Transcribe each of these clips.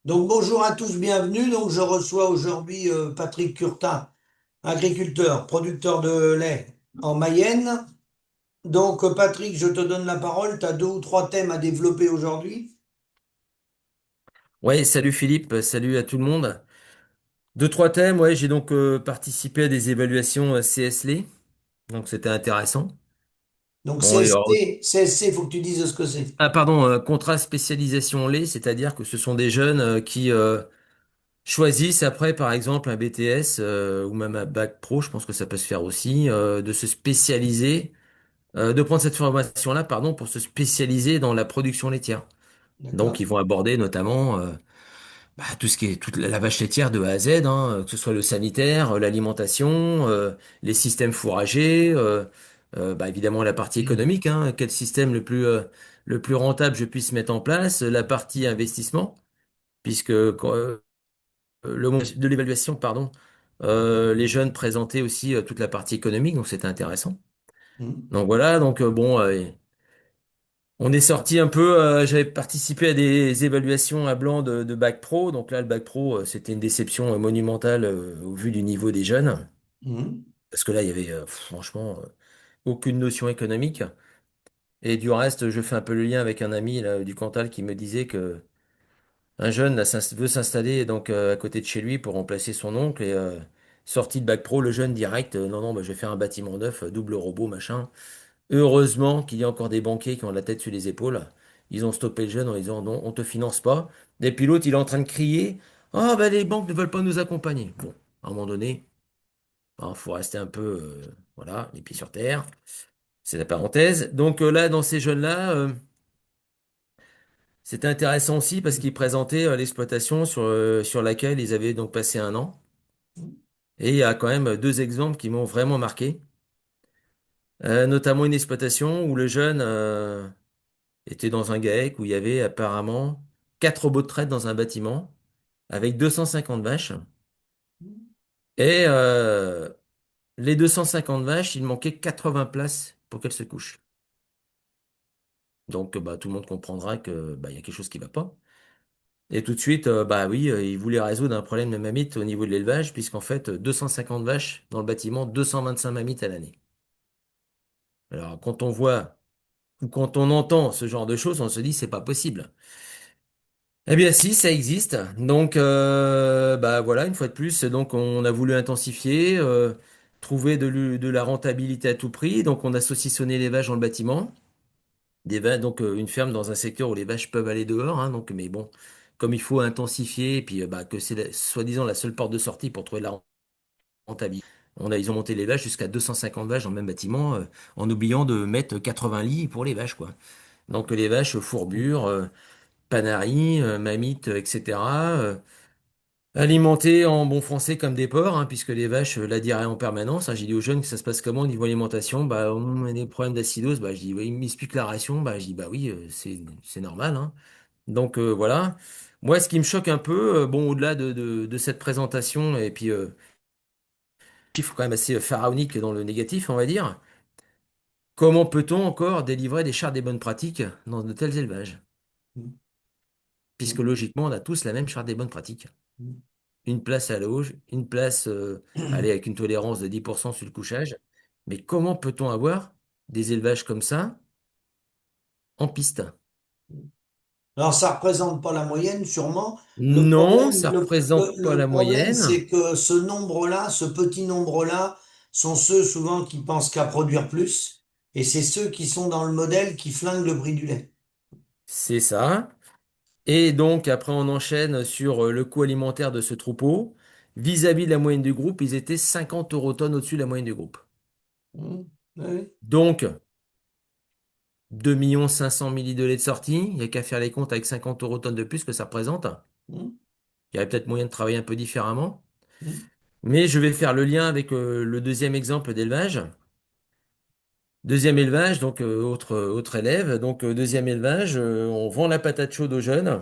Donc bonjour à tous, bienvenue. Donc je reçois aujourd'hui Patrick Curtin, agriculteur, producteur de lait en Mayenne. Donc Patrick, je te donne la parole. Tu as deux ou trois thèmes à développer aujourd'hui. Ouais, salut Philippe, salut à tout le monde. Deux, trois thèmes, ouais, j'ai donc participé à des évaluations CSLE, donc c'était intéressant. Donc Bon, et alors, CSC, il faut que tu dises ce que c'est. pardon, contrat spécialisation lait, c'est-à-dire que ce sont des jeunes qui choisissent après, par exemple, un BTS ou même un bac pro, je pense que ça peut se faire aussi, de se spécialiser, de prendre cette formation-là, pardon, pour se spécialiser dans la production laitière. Donc, D'accord? ils vont aborder notamment tout ce qui est toute la vache laitière de A à Z, hein, que ce soit le sanitaire, l'alimentation, les systèmes fourragers, évidemment la partie économique, hein, quel système le plus rentable je puisse mettre en place, la partie investissement, puisque le moment de l'évaluation, pardon, les jeunes présentaient aussi toute la partie économique, donc c'était intéressant. Mhm. Donc voilà, donc bon. On est sorti un peu, j'avais participé à des évaluations à blanc de bac pro. Donc là, le bac pro, c'était une déception monumentale au vu du niveau des jeunes. Mhm. Parce que là, il y avait franchement aucune notion économique. Et du reste, je fais un peu le lien avec un ami là, du Cantal qui me disait que un jeune là, veut s'installer donc à côté de chez lui pour remplacer son oncle. Et sorti de bac pro, le jeune direct, non, non, bah, je vais faire un bâtiment neuf, double robot, machin. Heureusement qu'il y a encore des banquiers qui ont la tête sur les épaules. Ils ont stoppé le jeune en disant non, on te finance pas. Et puis l'autre, il est en train de crier, ah ben les banques ne veulent pas nous accompagner. Bon, à un moment donné, il faut rester un peu, voilà, les pieds sur terre. C'est la parenthèse. Donc là, dans ces jeunes-là, c'était intéressant aussi parce qu'ils présentaient l'exploitation sur laquelle ils avaient donc passé un an. Et il y a quand même deux exemples qui m'ont vraiment marqué. Notamment une exploitation où le jeune, était dans un GAEC où il y avait apparemment quatre robots de traite dans un bâtiment avec 250 vaches. Et les 250 vaches, il manquait 80 places pour qu'elles se couchent. Donc tout le monde comprendra que il y a quelque chose qui va pas. Et tout de suite, bah oui, il voulait résoudre un problème de mammifs au niveau de l'élevage, puisqu'en fait, 250 vaches dans le bâtiment, 225 mammifs à l'année. Alors quand on voit ou quand on entend ce genre de choses, on se dit c'est pas possible. Eh bien si, ça existe. Donc voilà, une fois de plus, donc on a voulu intensifier, trouver de la rentabilité à tout prix. Donc on a saucissonné les vaches dans le bâtiment. Donc une ferme dans un secteur où les vaches peuvent aller dehors, hein, donc mais bon, comme il faut intensifier, et puis que c'est soi-disant la seule porte de sortie pour trouver de la rentabilité. Ils ont monté les vaches jusqu'à 250 vaches dans le même bâtiment, en oubliant de mettre 80 lits pour les vaches, quoi. Donc les vaches fourbures, Panaris, Mamite, etc. Alimentés en bon français comme des porcs, hein, puisque les vaches la diarrhée en permanence. Hein. J'ai dit aux jeunes que ça se passe comment au niveau alimentation. Bah, on a des problèmes d'acidose. Bah, je dis, oui, ils m'expliquent la ration. Bah, je dis, bah oui, c'est normal. Hein. Donc voilà. Moi, ce qui me choque un peu, bon, au-delà de cette présentation, et puis chiffre quand même assez pharaonique dans le négatif, on va dire. Comment peut-on encore délivrer des chartes des bonnes pratiques dans de tels élevages? Puisque logiquement, on a tous la même charte des bonnes pratiques. Une place à l'auge, une place, allez, avec une tolérance de 10% sur le couchage. Mais comment peut-on avoir des élevages comme ça en piste? Alors, ça représente pas la moyenne, sûrement. Non, ça représente pas Le la problème, moyenne. c'est que ce nombre-là, ce petit nombre-là, sont ceux souvent qui pensent qu'à produire plus, et c'est ceux qui sont dans le modèle qui flinguent le prix du lait. C'est ça. Et donc, après, on enchaîne sur le coût alimentaire de ce troupeau. Vis-à-vis de la moyenne du groupe, ils étaient 50 eurotonnes au-dessus de la moyenne du groupe. Mmh. Oui. Donc, 2 500 000 litres de lait de sortie. Il n'y a qu'à faire les comptes avec 50 eurotonnes de plus que ça représente. Mmh. Il y aurait peut-être moyen de travailler un peu différemment. Mmh. Mais je vais faire le lien avec le deuxième exemple d'élevage. Deuxième élevage, donc autre élève. Donc deuxième élevage, on vend la patate chaude aux jeunes.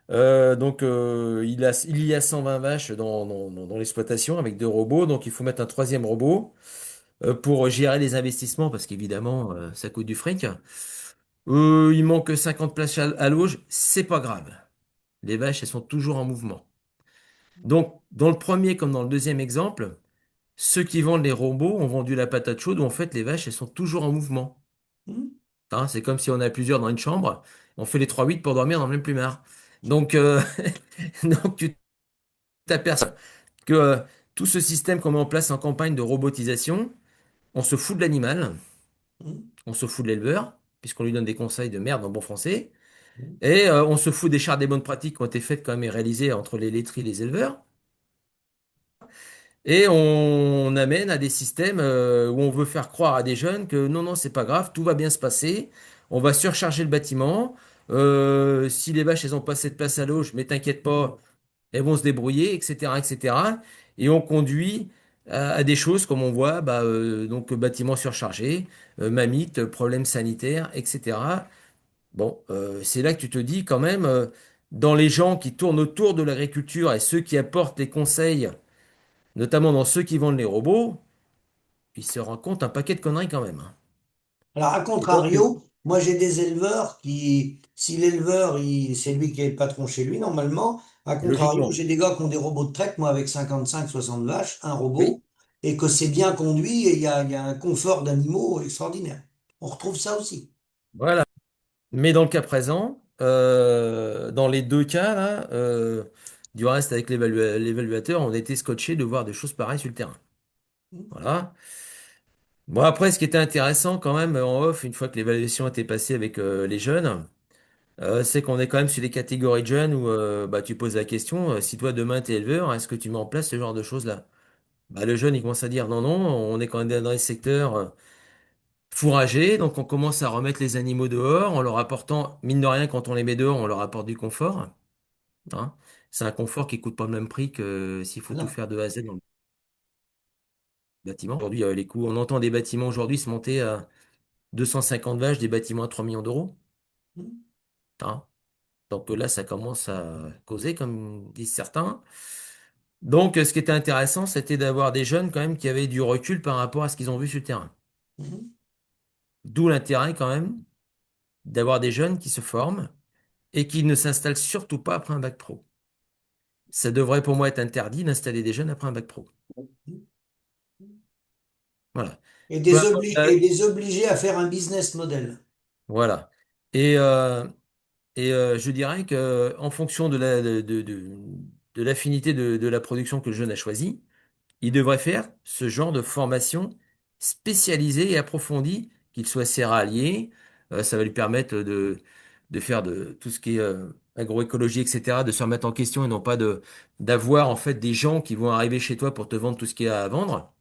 Il y a 120 vaches dans l'exploitation avec deux robots. Donc il faut mettre un troisième robot pour gérer les investissements parce qu'évidemment ça coûte du fric. Il manque 50 places à l'auge, c'est pas grave. Les vaches, elles sont toujours en mouvement. Donc, dans le premier comme dans le deuxième exemple, ceux qui vendent les robots ont vendu la patate chaude où en fait les vaches, elles sont toujours en mouvement. Mhm. Hein, c'est comme si on a plusieurs dans une chambre, on fait les 3-8 pour dormir dans le même plumard. Donc, donc tu t'aperçois que tout ce système qu'on met en place en campagne de robotisation, on se fout de l'animal, Mhm. on se fout de l'éleveur, puisqu'on lui donne des conseils de merde en bon français, Mhm. et on se fout des chartes des bonnes pratiques qui ont été faites quand même et réalisées entre les laiteries et les éleveurs. Et on amène à des systèmes où on veut faire croire à des jeunes que non, non, c'est pas grave, tout va bien se passer. On va surcharger le bâtiment. Si les vaches, elles ont pas assez de place à l'auge, mais t'inquiète pas, elles vont se débrouiller, etc., etc. Et on conduit à des choses comme on voit, bah, donc bâtiment surchargé, mamite, problèmes sanitaires, etc. Bon, c'est là que tu te dis quand même, dans les gens qui tournent autour de l'agriculture et ceux qui apportent les conseils notamment dans ceux qui vendent les robots, ils se rendent compte un paquet de conneries quand même, hein. Alors, à Et donc, contrario, moi j'ai des éleveurs qui, si l'éleveur, c'est lui qui est le patron chez lui, normalement, à contrario, logiquement, j'ai des gars qui ont des robots de traite, moi avec 55-60 vaches, un oui, robot, et que c'est bien conduit et il y a un confort d'animaux extraordinaire. On retrouve ça aussi. voilà. Mais dans le cas présent, dans les deux cas, là, du reste avec l'évaluateur, on a été scotché de voir des choses pareilles sur le terrain. Voilà. Bon, après, ce qui était intéressant quand même en off, une fois que l'évaluation était passée avec les jeunes, c'est qu'on est quand même sur des catégories de jeunes où bah, tu poses la question, si toi demain t'es éleveur, est-ce que tu mets en place ce genre de choses-là? Bah, le jeune, il commence à dire non, non, on est quand même dans les secteurs fourragers, donc on commence à remettre les animaux dehors en leur apportant, mine de rien, quand on les met dehors, on leur apporte du confort, hein. C'est un confort qui coûte pas le même prix que s'il faut tout Non. faire de A à Z dans le bâtiment. Aujourd'hui, les coûts, on entend des bâtiments aujourd'hui se monter à 250 vaches, des bâtiments à 3 millions d'euros, hein. Donc là, ça commence à causer, comme disent certains. Donc, ce qui était intéressant, c'était d'avoir des jeunes quand même qui avaient du recul par rapport à ce qu'ils ont vu sur le terrain. D'où l'intérêt quand même d'avoir des jeunes qui se forment et qui ne s'installent surtout pas après un bac pro. Ça devrait pour moi être interdit d'installer des jeunes après un bac pro. Voilà. Et Peu des importe et des obligés à faire un business model. voilà. Et, euh, je dirais que en fonction de l'affinité de la production que le jeune a choisie, il devrait faire ce genre de formation spécialisée et approfondie, qu'il soit céréalier, ça va lui permettre de faire de tout ce qui est agroécologie, etc., de se remettre en question et non pas d'avoir en fait des gens qui vont arriver chez toi pour te vendre tout ce qu'il y a à vendre.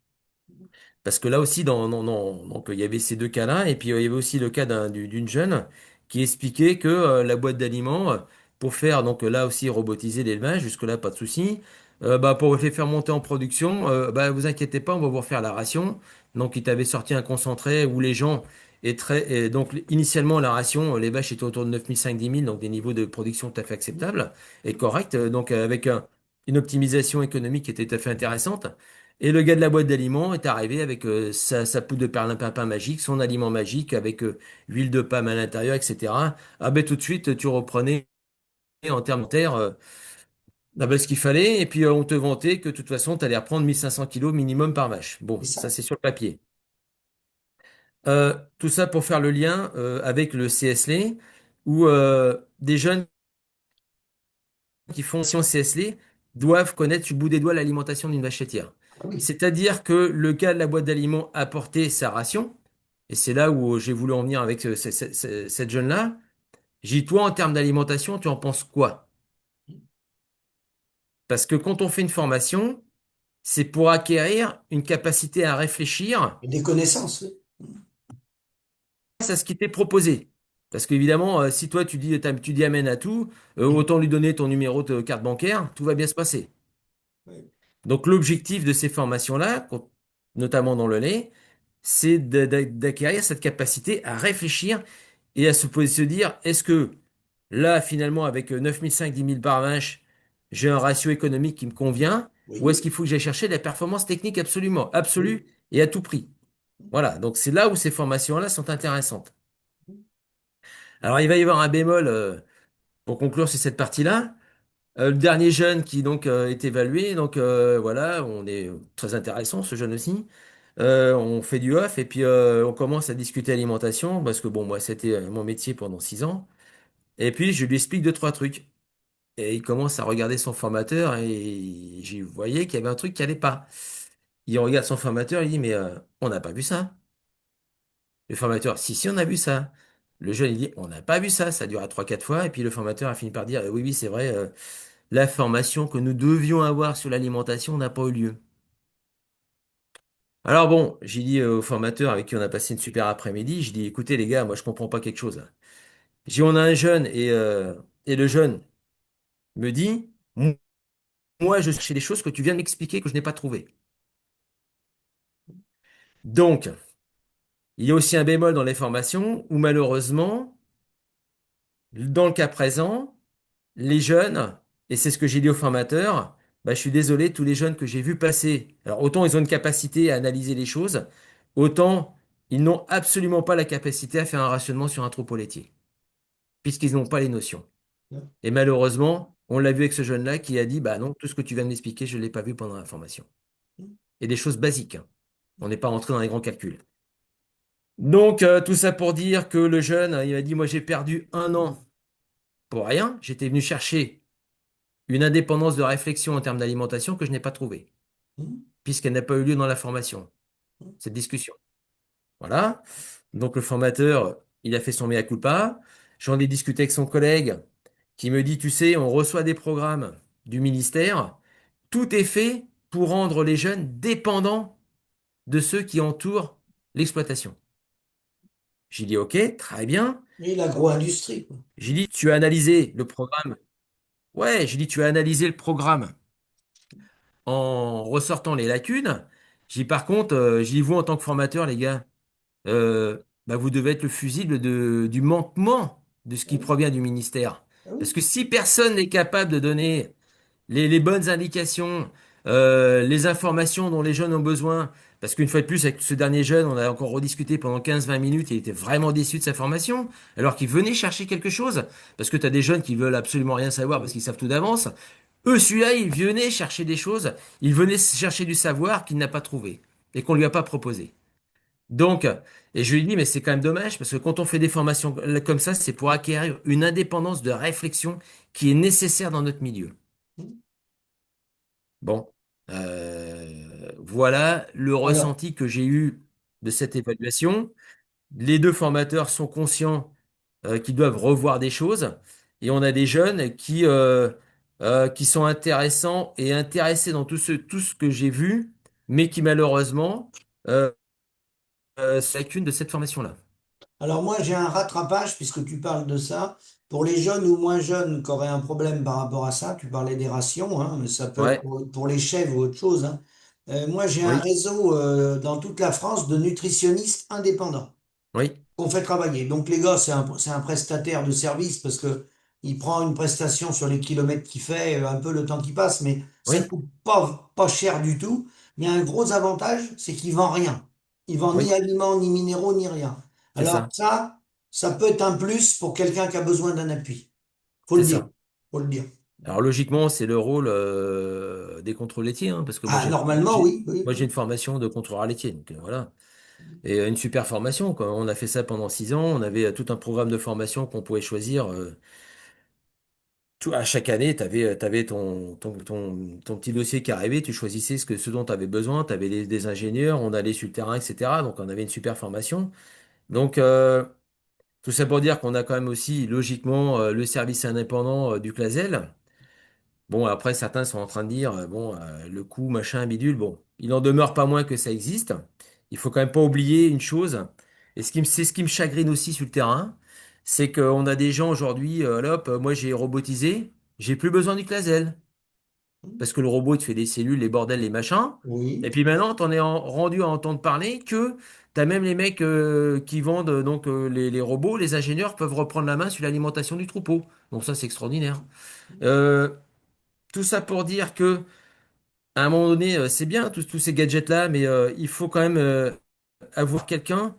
Parce que là aussi, donc, il y avait ces deux cas-là, et puis il y avait aussi le cas d'une jeune qui expliquait que la boîte d'aliments, pour faire, donc là aussi robotiser l'élevage, jusque-là pas de souci, bah, pour les faire monter en production, bah, vous inquiétez pas, on va vous refaire la ration. Donc il t'avait sorti un concentré où les gens et donc initialement la ration, les vaches étaient autour de 9 500 10 000, donc des niveaux de production tout à fait acceptables et corrects, donc avec une optimisation économique qui était tout à fait intéressante. Et le gars de la boîte d'aliments est arrivé avec sa poudre de perlimpinpin magique, son aliment magique avec huile de palme à l'intérieur, etc. Ah ben tout de suite, tu reprenais en termes de terre ah ben, ce qu'il fallait et puis on te vantait que de toute façon, tu allais reprendre 1500 kilos minimum par vache. C'est Bon, ça ça. c'est sur le papier. Tout ça pour faire le lien avec le CSLE où des jeunes qui font sciences CSLE doivent connaître du bout des doigts l'alimentation d'une vache laitière. Ah oui. C'est-à-dire que le gars de la boîte d'aliments a porté sa ration, et c'est là où j'ai voulu en venir avec cette jeune-là. J'ai dit, toi, en termes d'alimentation, tu en penses quoi? Parce que quand on fait une formation, c'est pour acquérir une capacité à réfléchir Et des connaissances, oui. face à ce qui t'est proposé. Parce qu'évidemment, si toi, tu dis amène à tout, autant lui donner ton numéro de carte bancaire, tout va bien se passer. Oui. Donc l'objectif de ces formations-là, notamment dans le lait, c'est d'acquérir cette capacité à réfléchir et à se dire, est-ce que là, finalement, avec 9 500, 10 000 par vache, j'ai un ratio économique qui me convient, ou est-ce Oui. qu'il faut que j'aille chercher de la performance technique absolument, absolue Oui. et à tout prix? Voilà, donc c'est là où ces formations-là sont intéressantes. Alors il va y avoir un bémol pour conclure sur cette partie-là. Le dernier jeune qui donc est évalué, donc voilà, on est très intéressant ce jeune aussi. On fait du off et puis on commence à discuter alimentation parce que bon moi c'était mon métier pendant 6 ans. Et puis je lui explique deux trois trucs et il commence à regarder son formateur et j'y voyais qu'il y avait un truc qui allait pas. Il regarde son formateur, il dit mais on n'a pas vu ça. Le formateur, si on a vu ça. Le jeune il dit on n'a pas vu ça. Ça dure à 3 4 fois et puis le formateur a fini par dire oui oui c'est vrai. La formation que nous devions avoir sur l'alimentation n'a pas eu lieu. Alors bon, j'ai dit au formateur avec qui on a passé une super après-midi, j'ai dit, écoutez les gars, moi je comprends pas quelque chose là. J'ai dit, on a un jeune et le jeune me dit, moi je cherchais des choses que tu viens de m'expliquer que je n'ai pas trouvées. Donc, il y a aussi un bémol dans les formations où malheureusement, dans le cas présent, les jeunes, et c'est ce que j'ai dit au formateur, bah, je suis désolé, tous les jeunes que j'ai vus passer, alors autant ils ont une capacité à analyser les choses, autant ils n'ont absolument pas la capacité à faire un rationnement sur un troupeau laitier, puisqu'ils n'ont pas les notions. Et malheureusement, on l'a vu avec ce jeune-là qui a dit, bah non, tout ce que tu viens de m'expliquer, je ne l'ai pas vu pendant la formation. Et des choses basiques, hein. On n'est pas rentré dans les grands calculs. Donc, tout ça pour dire que le jeune, il m'a dit, moi j'ai perdu 1 an pour rien, j'étais venu chercher une indépendance de réflexion en termes d'alimentation que je n'ai pas trouvée, puisqu'elle n'a pas eu lieu dans la formation, cette discussion. Voilà. Donc le formateur, il a fait son mea culpa. J'en ai discuté avec son collègue qui me dit, tu sais, on reçoit des programmes du ministère. Tout est fait pour rendre les jeunes dépendants de ceux qui entourent l'exploitation. J'ai dit, OK, très bien. Et l'agro-industrie, quoi. J'ai dit, tu as analysé le programme. Ouais, j'ai dit, tu as analysé le programme en ressortant les lacunes. J'ai dit, par contre, j'ai dit, vous, en tant que formateur, les gars, euh, bah, vous devez être le fusible du manquement de ce Ah qui oui, provient du ministère. ah Parce oui. que si personne n'est capable de donner les bonnes indications, les informations dont les jeunes ont besoin, parce qu'une fois de plus, avec ce dernier jeune, on a encore rediscuté pendant 15 20 minutes, il était vraiment déçu de sa formation, alors qu'il venait chercher quelque chose, parce que tu as des jeunes qui veulent absolument rien savoir parce qu'ils savent tout d'avance. Eux, celui-là, il venait chercher des choses, il venait chercher du savoir qu'il n'a pas trouvé et qu'on lui a pas proposé. Donc, et je lui dis, mais c'est quand même dommage, parce que quand on fait des formations comme ça, c'est pour acquérir une indépendance de réflexion qui est nécessaire dans notre milieu. Bon, voilà le Alors, ressenti que j'ai eu de cette évaluation. Les deux formateurs sont conscients qu'ils doivent revoir des choses, et on a des jeunes qui sont intéressants et intéressés dans tout ce que j'ai vu, mais qui malheureusement euh, sont lacunes de cette formation-là. alors moi, j'ai un rattrapage, puisque tu parles de ça. Pour les jeunes ou moins jeunes qui auraient un problème par rapport à ça, tu parlais des rations, hein, mais ça peut être Ouais, pour les chèvres ou autre chose, hein. Moi, j'ai un oui, réseau dans toute la France de nutritionnistes indépendants oui, qu'on fait travailler. Donc les gars, c'est un prestataire de service parce que il prend une prestation sur les kilomètres qu'il fait, un peu le temps qui passe, mais ça oui, coûte pas cher du tout. Il y a un gros avantage, c'est qu'il vend rien. Il vend ni oui, aliments, ni minéraux, ni rien. c'est Alors ça, ça peut être un plus pour quelqu'un qui a besoin d'un appui. Faut c'est le dire. ça. Faut le dire. Alors logiquement, c'est le rôle des contrôles laitiers, hein, parce que Ah, normalement, oui, oui, moi j'ai oui. une formation de contrôleur laitier, donc voilà. Et une super formation, quoi. On a fait ça pendant 6 ans. On avait tout un programme de formation qu'on pouvait choisir. À chaque année, tu avais ton petit dossier qui arrivait. Tu choisissais ce dont tu avais besoin. Tu avais des ingénieurs. On allait sur le terrain, etc. Donc, on avait une super formation. Donc, tout ça pour dire qu'on a quand même aussi, logiquement, le service indépendant du Clazel. Bon, après, certains sont en train de dire, bon, le coût, machin, bidule, bon, il n'en demeure pas moins que ça existe. Il faut quand même pas oublier une chose, et c'est ce qui me chagrine aussi sur le terrain, c'est qu'on a des gens aujourd'hui, là, hop, moi j'ai robotisé, j'ai plus besoin du Clazel, parce que le robot, il te fait des cellules, les bordels, les machins, et Oui. puis maintenant, t'en es rendu à entendre parler que t'as même les mecs qui vendent donc les robots, les ingénieurs peuvent reprendre la main sur l'alimentation du troupeau. Donc ça, c'est extraordinaire. Euh, tout ça pour dire que à un moment donné, c'est bien tous ces gadgets-là, mais il faut quand même avoir quelqu'un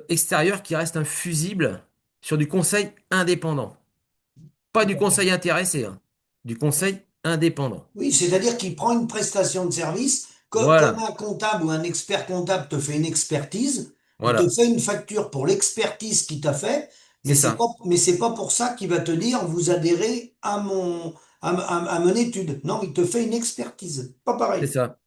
extérieur qui reste un fusible sur du conseil indépendant. Pas du conseil intéressé, hein. Du conseil indépendant. Oui, c'est-à-dire qu'il prend une prestation de service, comme Voilà, un comptable ou un expert comptable te fait une expertise, il te voilà, fait une facture pour l'expertise qu'il t'a fait, c'est ça, mais c'est pas pour ça qu'il va te dire vous adhérez à mon étude. Non, il te fait une expertise. Pas c'est pareil. ça.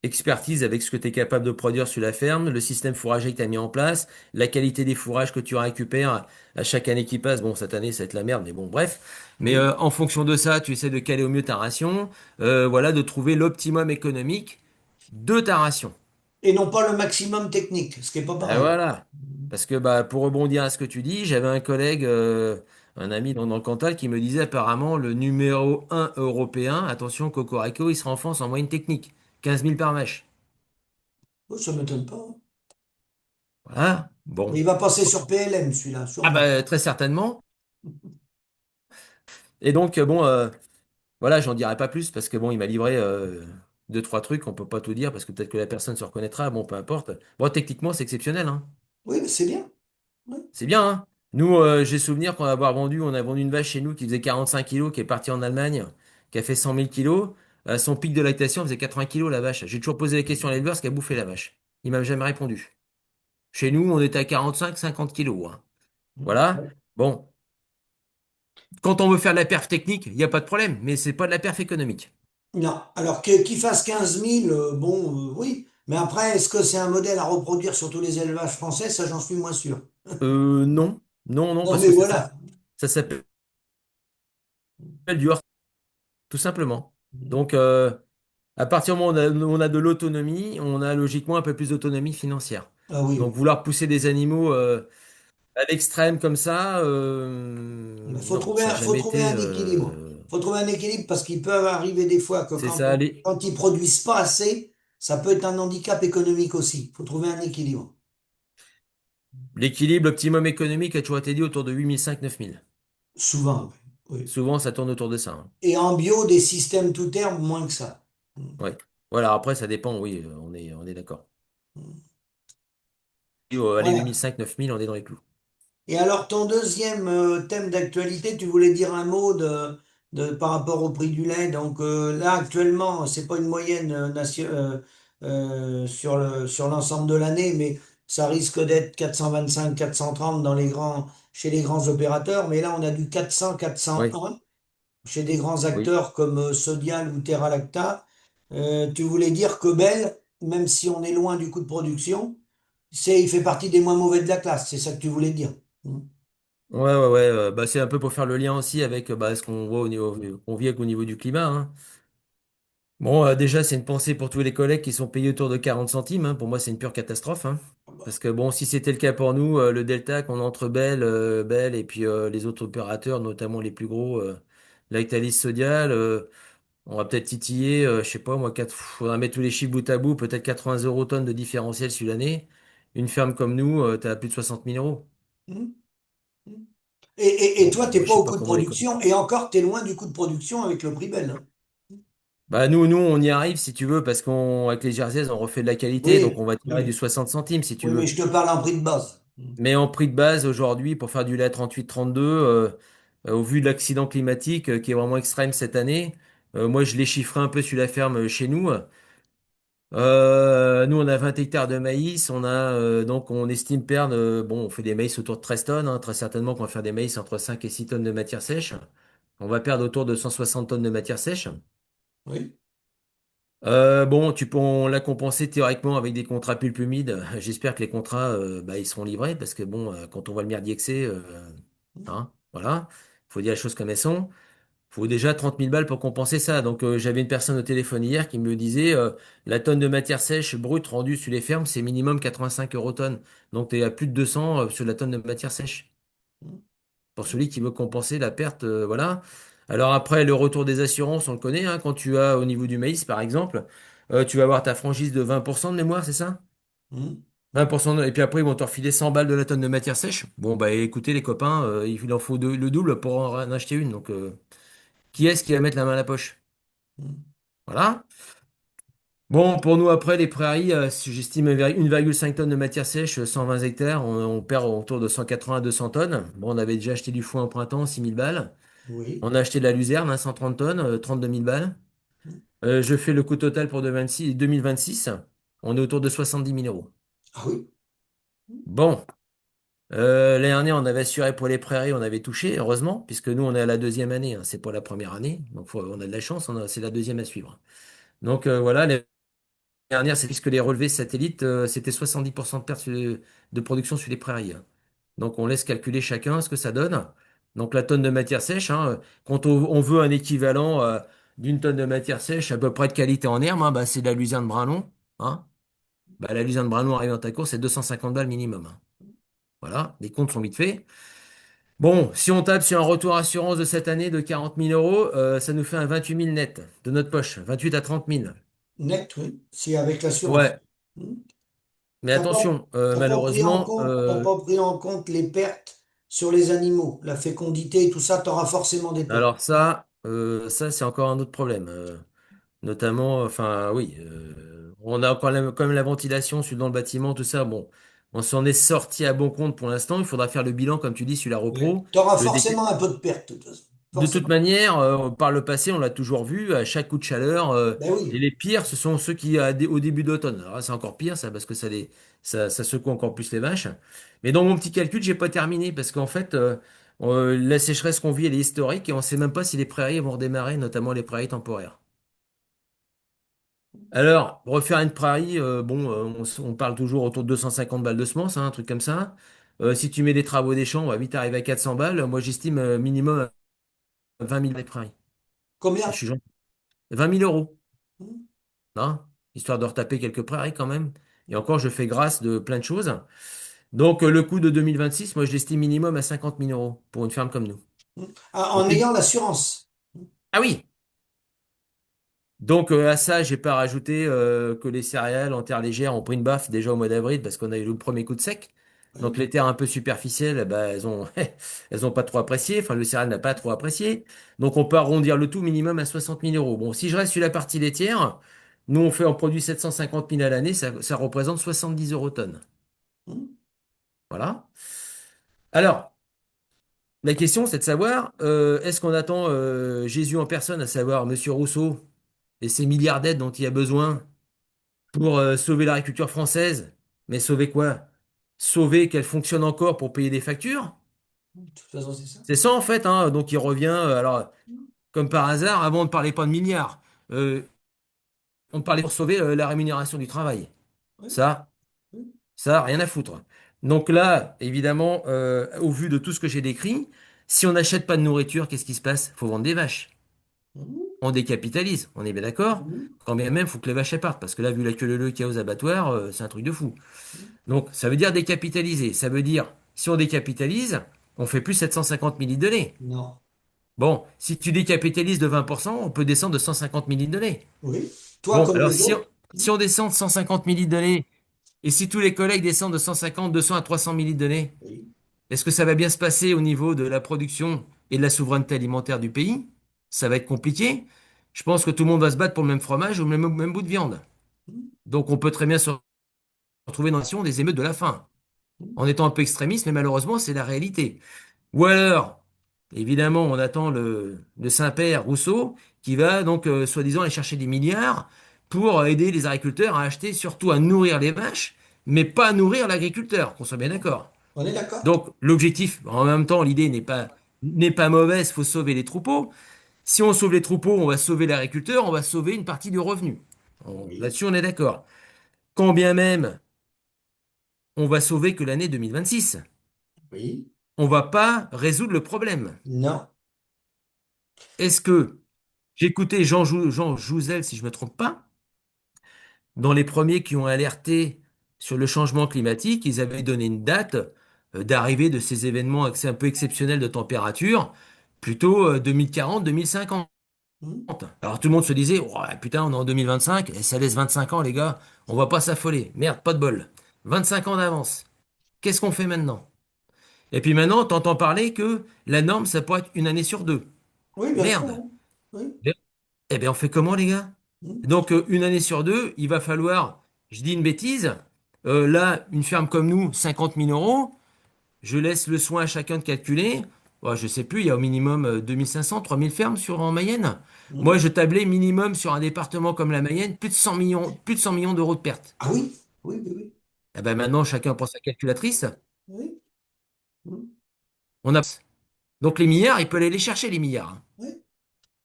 Expertise avec ce que tu es capable de produire sur la ferme, le système fourrager que tu as mis en place, la qualité des fourrages que tu récupères à chaque année qui passe. Bon, cette année, ça va être la merde, mais bon, bref. Mais Mm. en fonction de ça, tu essaies de caler au mieux ta ration, voilà, de trouver l'optimum économique de ta ration. Et non pas le maximum technique, ce qui est pas Et pareil. voilà. Parce que bah, pour rebondir à ce que tu dis, j'avais un collègue, un ami dans le Cantal, qui me disait apparemment le numéro 1 européen, attention, Cocorico, il se renfonce en moyenne technique. 15 000 par mèche. Oh, ça m'étonne pas. Voilà. Mais Bon. il va passer sur PLM, celui-là, Ah sûrement. bah très certainement. Et donc bon, voilà, j'en dirai pas plus parce que bon, il m'a livré deux, trois trucs, on peut pas tout dire parce que peut-être que la personne se reconnaîtra, bon, peu importe. Bon, techniquement, c'est exceptionnel, hein. Oui, mais c'est bien. Oui. C'est bien, hein. Nous, j'ai souvenir qu'on a avoir vendu, on a vendu une vache chez nous qui faisait 45 kilos, qui est partie en Allemagne, qui a fait 100 000 kilos. Son pic de lactation faisait 80 kilos, la vache. J'ai toujours posé la question à l'éleveur, ce qu'a bouffé la vache. Il m'a jamais répondu. Chez nous, on était à 45, 50 kilos, hein. Voilà. Ouais. Bon, quand on veut faire de la perf technique, il n'y a pas de problème, mais c'est pas de la perf économique. Non, alors qu'il fasse 15 000, bon, oui. Mais après, est-ce que c'est un modèle à reproduire sur tous les élevages français? Ça, j'en suis moins sûr. Non, non, non, Non, parce mais que voilà. ça s'appelle du hors, tout simplement. Donc, à partir du moment où on a de l'autonomie, on a logiquement un peu plus d'autonomie financière. Ah oui, Donc, oui. vouloir pousser des animaux à l'extrême comme ça, Il non, ça n'a faut jamais trouver été. un équilibre. Faut trouver un équilibre parce qu'il peut arriver des fois que C'est ça, quand ils produisent pas assez, ça peut être un handicap économique aussi. Il faut trouver un équilibre. l'équilibre, l'optimum économique a toujours été dit autour de 8 500 9 000. Souvent, oui. Oui. Souvent, ça tourne autour de ça, hein. Et en bio, des systèmes tout terme, moins que ça. Ouais. Voilà, après, ça dépend, oui, on est d'accord. Allez, Voilà. 8 500 9 000, on est dans les clous. Et alors, ton deuxième thème d'actualité, tu voulais dire un mot par rapport au prix du lait. Donc là, actuellement, c'est pas une moyenne sur l'ensemble de l'année, mais ça risque d'être 425, 430 chez les grands opérateurs. Mais là, on a du 400, Oui, 401 chez des grands oui. acteurs comme Sodial ou Terra Lacta. Tu voulais dire que Bell, même si on est loin du coût de production, il fait partie des moins mauvais de la classe. C'est ça que tu voulais dire. Mm. Ouais, ouais, ouais. Bah, c'est un peu pour faire le lien aussi avec bah, ce qu'on voit au niveau, qu'on vit au niveau du climat, hein. Bon, déjà, c'est une pensée pour tous les collègues qui sont payés autour de 40 centimes, hein. Pour moi, c'est une pure catastrophe, hein. Parce que bon, si c'était le cas pour nous, le delta qu'on a entre Bell et puis les autres opérateurs, notamment les plus gros, Lactalis Sodial, on va peut-être titiller, je sais pas, moi, faudra mettre tous les chiffres bout à bout, peut-être 80 euros tonnes de différentiel sur l'année. Une ferme comme nous, t'as plus de 60 000 euros. Mm. Mm. Et Bon, toi, t'es moi, je pas sais au pas coût de comment les. production, et encore, t'es loin du coût de production avec le prix Bell, hein. Bah nous, on y arrive si tu veux, parce qu'on avec les jerseys, on refait de la qualité, donc Oui, on va tirer du oui, 60 centimes si tu oui, mais veux. je te parle en prix de base. Mm. Mais en prix de base aujourd'hui, pour faire du lait 38-32, au vu de l'accident climatique qui est vraiment extrême cette année, moi je l'ai chiffré un peu sur la ferme chez nous. Nous, on a 20 hectares de maïs, donc on estime perdre, bon, on fait des maïs autour de 13 tonnes, hein, très certainement qu'on va faire des maïs entre 5 et 6 tonnes de matière sèche. On va perdre autour de 160 tonnes de matière sèche. Oui. Bon, on l'a compensé théoriquement avec des contrats pulp humide. J'espère que les contrats, bah, ils seront livrés parce que bon, quand on voit le merdier que c'est, Mm. hein, voilà, faut dire les choses comme elles sont. Faut déjà 30 000 balles pour compenser ça. Donc, j'avais une personne au téléphone hier qui me disait, la tonne de matière sèche brute rendue sur les fermes, c'est minimum 85 euros tonne. Donc, tu es à plus de 200 sur la tonne de matière sèche Mm. pour celui qui veut compenser la perte, voilà. Alors après, le retour des assurances, on le connaît, hein, quand tu as au niveau du maïs, par exemple, tu vas avoir ta franchise de 20% de mémoire, c'est ça? Mm. Mm. 20% et puis après, ils vont te refiler 100 balles de la tonne de matière sèche. Bon, bah écoutez, les copains, il en faut le double pour en acheter une. Donc, qui est-ce qui va mettre la main à la poche? Mm. Voilà. Bon, pour nous, après, les prairies, j'estime 1,5 tonnes de matière sèche, 120 hectares, on perd autour de 180 à 200 tonnes. Bon, on avait déjà acheté du foin au printemps, 6 000 balles. Oui. On a acheté de la luzerne, hein, 130 tonnes, 2 000 balles. Je fais le coût total pour 2026. On est autour de 70 000 euros. Ah oui. Bon, l'année dernière, on avait assuré pour les prairies, on avait touché, heureusement, puisque nous, on est à la deuxième année, hein, c'est pas la première année. Donc, on a de la chance, c'est la deuxième à suivre. Donc, voilà, l'année dernière, c'est puisque les relevés satellites, c'était 70% de perte de production sur les prairies. Donc, on laisse calculer chacun ce que ça donne. Donc, la tonne de matière sèche, hein, quand on veut un équivalent d'une tonne de matière sèche à peu près de qualité en herbe, hein, bah, c'est de la luzerne Bralon. Hein. Bah, la luzerne Bralon arrive dans ta course, c'est 250 balles minimum. Hein. Voilà, les comptes sont vite faits. Bon, si on tape sur un retour assurance de cette année de 40 000 euros, ça nous fait un 28 000 net de notre poche, 28 à 30 000. Net, oui. C'est avec l'assurance. Ouais, mais T'as pas, attention, t'as pas pris en malheureusement, compte, t'as pas pris en compte les pertes sur les animaux, la fécondité, tout ça, tu auras forcément des pertes. alors ça c'est encore un autre problème. Notamment, enfin oui, on a encore quand même la ventilation dans le bâtiment, tout ça. Bon, on s'en est sorti à bon compte pour l'instant. Il faudra faire le bilan, comme tu dis, sur la Oui. repro. Tu auras Le dé- forcément un peu de pertes, de toute façon. De toute Forcément. manière, par le passé, on l'a toujours vu, à chaque coup de chaleur, Ben et oui. les pires, ce sont ceux qui, au début d'automne. Alors là, c'est encore pire, ça, parce que ça secoue encore plus les vaches. Mais dans mon petit calcul, j'ai pas terminé, parce qu'en fait, la sécheresse qu'on vit, elle est historique, et on sait même pas si les prairies vont redémarrer, notamment les prairies temporaires. Alors, refaire une prairie, bon, on parle toujours autour de 250 balles de semences, hein, un truc comme ça. Si tu mets des travaux des champs, on va vite arriver à 400 balles. Moi, j'estime minimum à 20 000 balles de prairie. Et je Combien? suis gentil. 20 000 euros, hein, histoire de retaper quelques prairies quand même. Et encore, je fais grâce de plein de choses. Donc, le coût de 2026, moi, je l'estime minimum à 50 000 euros pour une ferme comme nous. Ah, Donc, en ayant l'assurance. ah oui! Donc, à ça, j'ai pas rajouté que les céréales en terre légère ont pris une baffe déjà au mois d'avril parce qu'on a eu le premier coup de sec. Donc, Oui. les terres un peu superficielles, eh ben, elles ont pas trop apprécié. Enfin, le céréal n'a pas trop apprécié. Donc, on peut arrondir le tout minimum à 60 000 euros. Bon, si je reste sur la partie laitière, nous, on produit 750 000 à l'année, ça représente 70 euros tonnes. Voilà. Alors, la question, c'est de savoir, est-ce qu'on attend Jésus en personne, à savoir Monsieur Rousseau et ses milliards d'aides dont il a besoin pour sauver l'agriculture française? Mais sauver quoi? Sauver qu'elle fonctionne encore pour payer des factures? De toute façon, c'est ça. C'est ça en fait, hein. Donc il revient, alors, comme par hasard, avant on ne parlait pas de milliards. Euh, on parlait pour sauver la rémunération du travail. Oui. Ça, Oui. ça, rien à foutre. Donc là, évidemment, au vu de tout ce que j'ai décrit, si on n'achète pas de nourriture, qu'est-ce qui se passe? Faut vendre des vaches. On décapitalise, on est bien d'accord? Quand bien même, faut que les vaches elles partent, parce que là, vu la queue leu qu'il y a aux abattoirs, c'est un truc de fou. Donc, ça veut dire décapitaliser. Ça veut dire, si on décapitalise, on fait plus 750 millilitres de lait. Non. Bon, si tu décapitalises de 20%, on peut descendre de 150 millilitres de lait. Oui. Toi Bon, comme alors les autres. si on descend de 150 millilitres de lait, et si tous les collègues descendent de 150, 200 à 300 millilitres de lait, Oui. est-ce que ça va bien se passer au niveau de la production et de la souveraineté alimentaire du pays? Ça va être compliqué. Je pense que tout le monde va se battre pour le même fromage ou le même bout de viande. Donc on peut très bien se retrouver dans la situation des émeutes de la faim. En étant un peu extrémiste, mais malheureusement, c'est la réalité. Ou alors, évidemment, on attend le Saint-Père Rousseau qui va donc, soi-disant, aller chercher des milliards pour aider les agriculteurs à acheter, surtout à nourrir les vaches, mais pas à nourrir l'agriculteur, qu'on soit bien d'accord. On est d'accord? Donc, l'objectif, en même temps, l'idée n'est pas mauvaise, faut sauver les troupeaux. Si on sauve les troupeaux, on va sauver l'agriculteur, on va sauver une partie du revenu. Oui. Là-dessus, on est d'accord. Quand bien même, on va sauver que l'année 2026. Oui. On va pas résoudre le problème. Non. Est-ce que j'ai écouté Jean Jouzel, si je me trompe pas, dans les premiers qui ont alerté sur le changement climatique, ils avaient donné une date d'arrivée de ces événements un peu exceptionnels de température, plutôt 2040-2050. Alors tout le monde se disait, oh, putain, on est en 2025, et ça laisse 25 ans, les gars, on va pas s'affoler. Merde, pas de bol. 25 ans d'avance. Qu'est-ce qu'on fait maintenant? Et puis maintenant, t'entends parler que la norme, ça pourrait être une année sur deux. Oui, bien sûr. Merde. Hein. Oui. Eh bien, on fait comment, les gars? Donc, une année sur deux, il va falloir, je dis une bêtise, là, une ferme comme nous, 50 000 euros, je laisse le soin à chacun de calculer. Ouais, je sais plus, il y a au minimum 2500, 3000 fermes en Mayenne. Moi, Mhm. je tablais minimum sur un département comme la Mayenne, plus de 100 millions d'euros de pertes. Ah oui, oui, oui, oui. Eh ben maintenant, chacun prend sa calculatrice. Oui, mhm, On a... Donc les milliards, il peut aller les chercher, les milliards, hein, oui.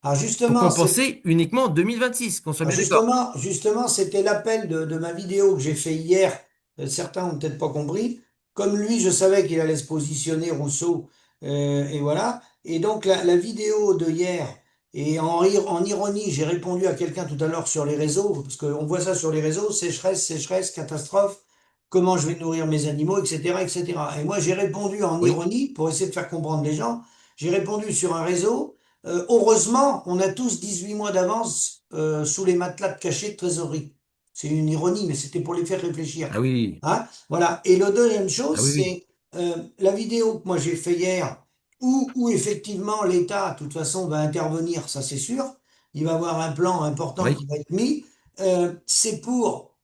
Alors pour justement, compenser uniquement en 2026, qu'on soit bien d'accord. justement, c'était l'appel de ma vidéo que j'ai fait hier. Certains ont peut-être pas compris. Comme lui, je savais qu'il allait se positionner, Rousseau, et voilà. Et donc la vidéo de hier, et en ironie, j'ai répondu à quelqu'un tout à l'heure sur les réseaux, parce qu'on voit ça sur les réseaux, sécheresse, sécheresse, catastrophe, comment je vais nourrir mes animaux, etc., etc. Et cetera. Et moi, j'ai répondu en Oui, ironie, pour essayer de faire comprendre les gens, j'ai répondu sur un réseau. Heureusement, on a tous 18 mois d'avance sous les matelas de cachet de trésorerie. C'est une ironie, mais c'était pour les faire réfléchir. ah oui, Hein? Voilà. Et la deuxième ah chose, oui, oui, c'est la vidéo que moi j'ai fait hier, où effectivement l'État, de toute façon, va intervenir, ça c'est sûr. Il va y avoir un plan important qui oui, va être mis. C'est pour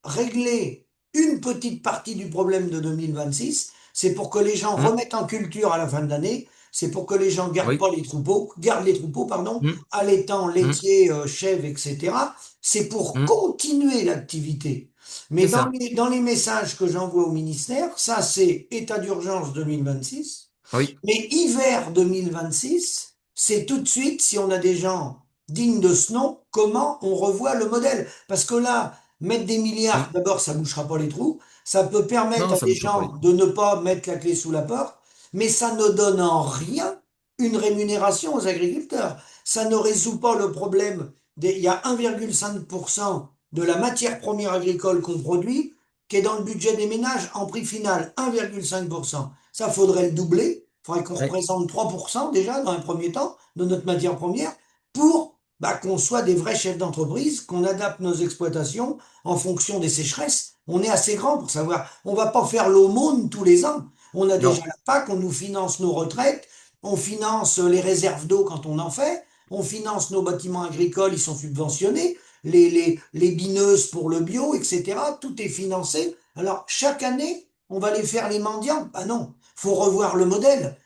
régler une petite partie du problème de 2026. C'est pour que les gens hum, remettent en culture à la fin de l'année. C'est pour que les gens gardent oui, pas les troupeaux, gardent les troupeaux, pardon, hum, allaitants, hum, laitiers, chèvres, etc. C'est pour hum, continuer l'activité. Mais c'est ça. dans les messages que j'envoie au ministère, ça c'est état d'urgence 2026. Oui, Mais hiver 2026, c'est tout de suite, si on a des gens dignes de ce nom, comment on revoit le modèle. Parce que là, mettre des milliards, hum. d'abord, ça bouchera pas les trous. Ça peut permettre Non, à ça des bouge pas les gens trous. de ne pas mettre la clé sous la porte, mais ça ne donne en rien une rémunération aux agriculteurs. Ça ne résout pas le problème. Il y a 1,5% de la matière première agricole qu'on produit qui est dans le budget des ménages en prix final. 1,5%. Ça, faudrait le doubler. Il faudrait qu'on Oui, représente 3% déjà dans un premier temps de notre matière première pour qu'on soit des vrais chefs d'entreprise, qu'on adapte nos exploitations en fonction des sécheresses. On est assez grand pour savoir. On va pas faire l'aumône tous les ans. On a déjà non, la PAC, on nous finance nos retraites, on finance les réserves d'eau quand on en fait, on finance nos bâtiments agricoles, ils sont subventionnés, les bineuses pour le bio, etc. Tout est financé. Alors, chaque année, on va les faire les mendiants. Ah non, faut revoir le modèle.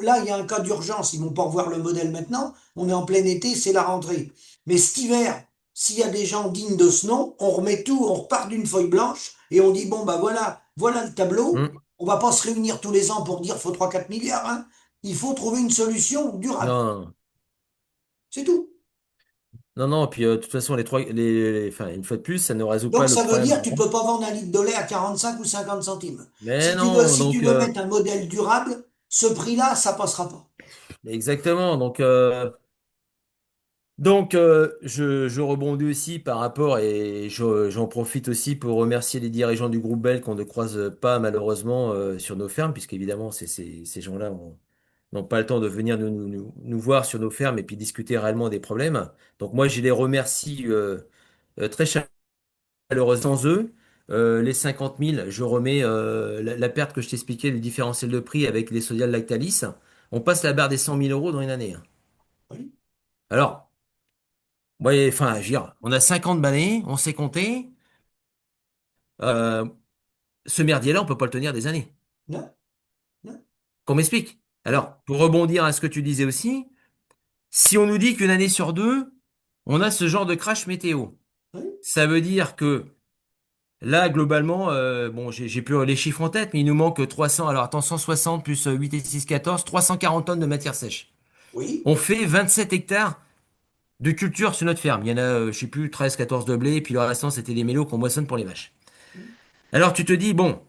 Là, il y a un cas d'urgence, ils vont pas revoir le modèle maintenant. On est en plein été, c'est la rentrée. Mais cet hiver, s'il y a des gens dignes de ce nom, on remet tout, on repart d'une feuille blanche et on dit, bon, bah voilà, voilà le tableau. hum. On va pas se réunir tous les ans pour dire faut 3, 4 milliards, hein. Il faut trouver une solution durable. Non, C'est tout. non, non, puis de toute façon, enfin, une fois de plus, ça ne résout pas Donc le ça veut problème. dire que tu peux pas vendre un litre de lait à 45 ou 50 centimes. Mais non, Si tu veux mettre un modèle durable, ce prix-là, ça passera pas. exactement. Je rebondis aussi par rapport et j'en profite aussi pour remercier les dirigeants du groupe Bell qu'on ne croise pas malheureusement sur nos fermes, puisqu'évidemment, ces gens-là n'ont pas le temps de venir nous voir sur nos fermes et puis discuter réellement des problèmes. Donc moi, je les remercie très chaleureusement. Sans eux, les 50 000, je remets la perte que je t'expliquais, le différentiel de prix avec les Sodial Lactalis. On passe la barre des 100 000 euros dans une année, hein. Oui, Alors, ouais, enfin, je veux dire, on a 50 balais, on sait compter. Euh, Ce merdier-là, on peut pas le tenir des années. non, non, Qu'on m'explique. non, Alors, pour rebondir à ce que tu disais aussi, si on nous dit qu'une année sur deux, on a ce genre de crash météo, oui, ça veut dire que là, globalement, bon, j'ai plus les chiffres en tête, mais il nous manque 300, alors attends, 160 plus 8 et 6, 14, 340 tonnes de matière sèche. oui, On fait 27 hectares de culture sur notre ferme. Il y en a, je sais plus, 13, 14 de blé, et puis le restant, c'était des mélos qu'on moissonne pour les vaches. Alors tu te dis, bon,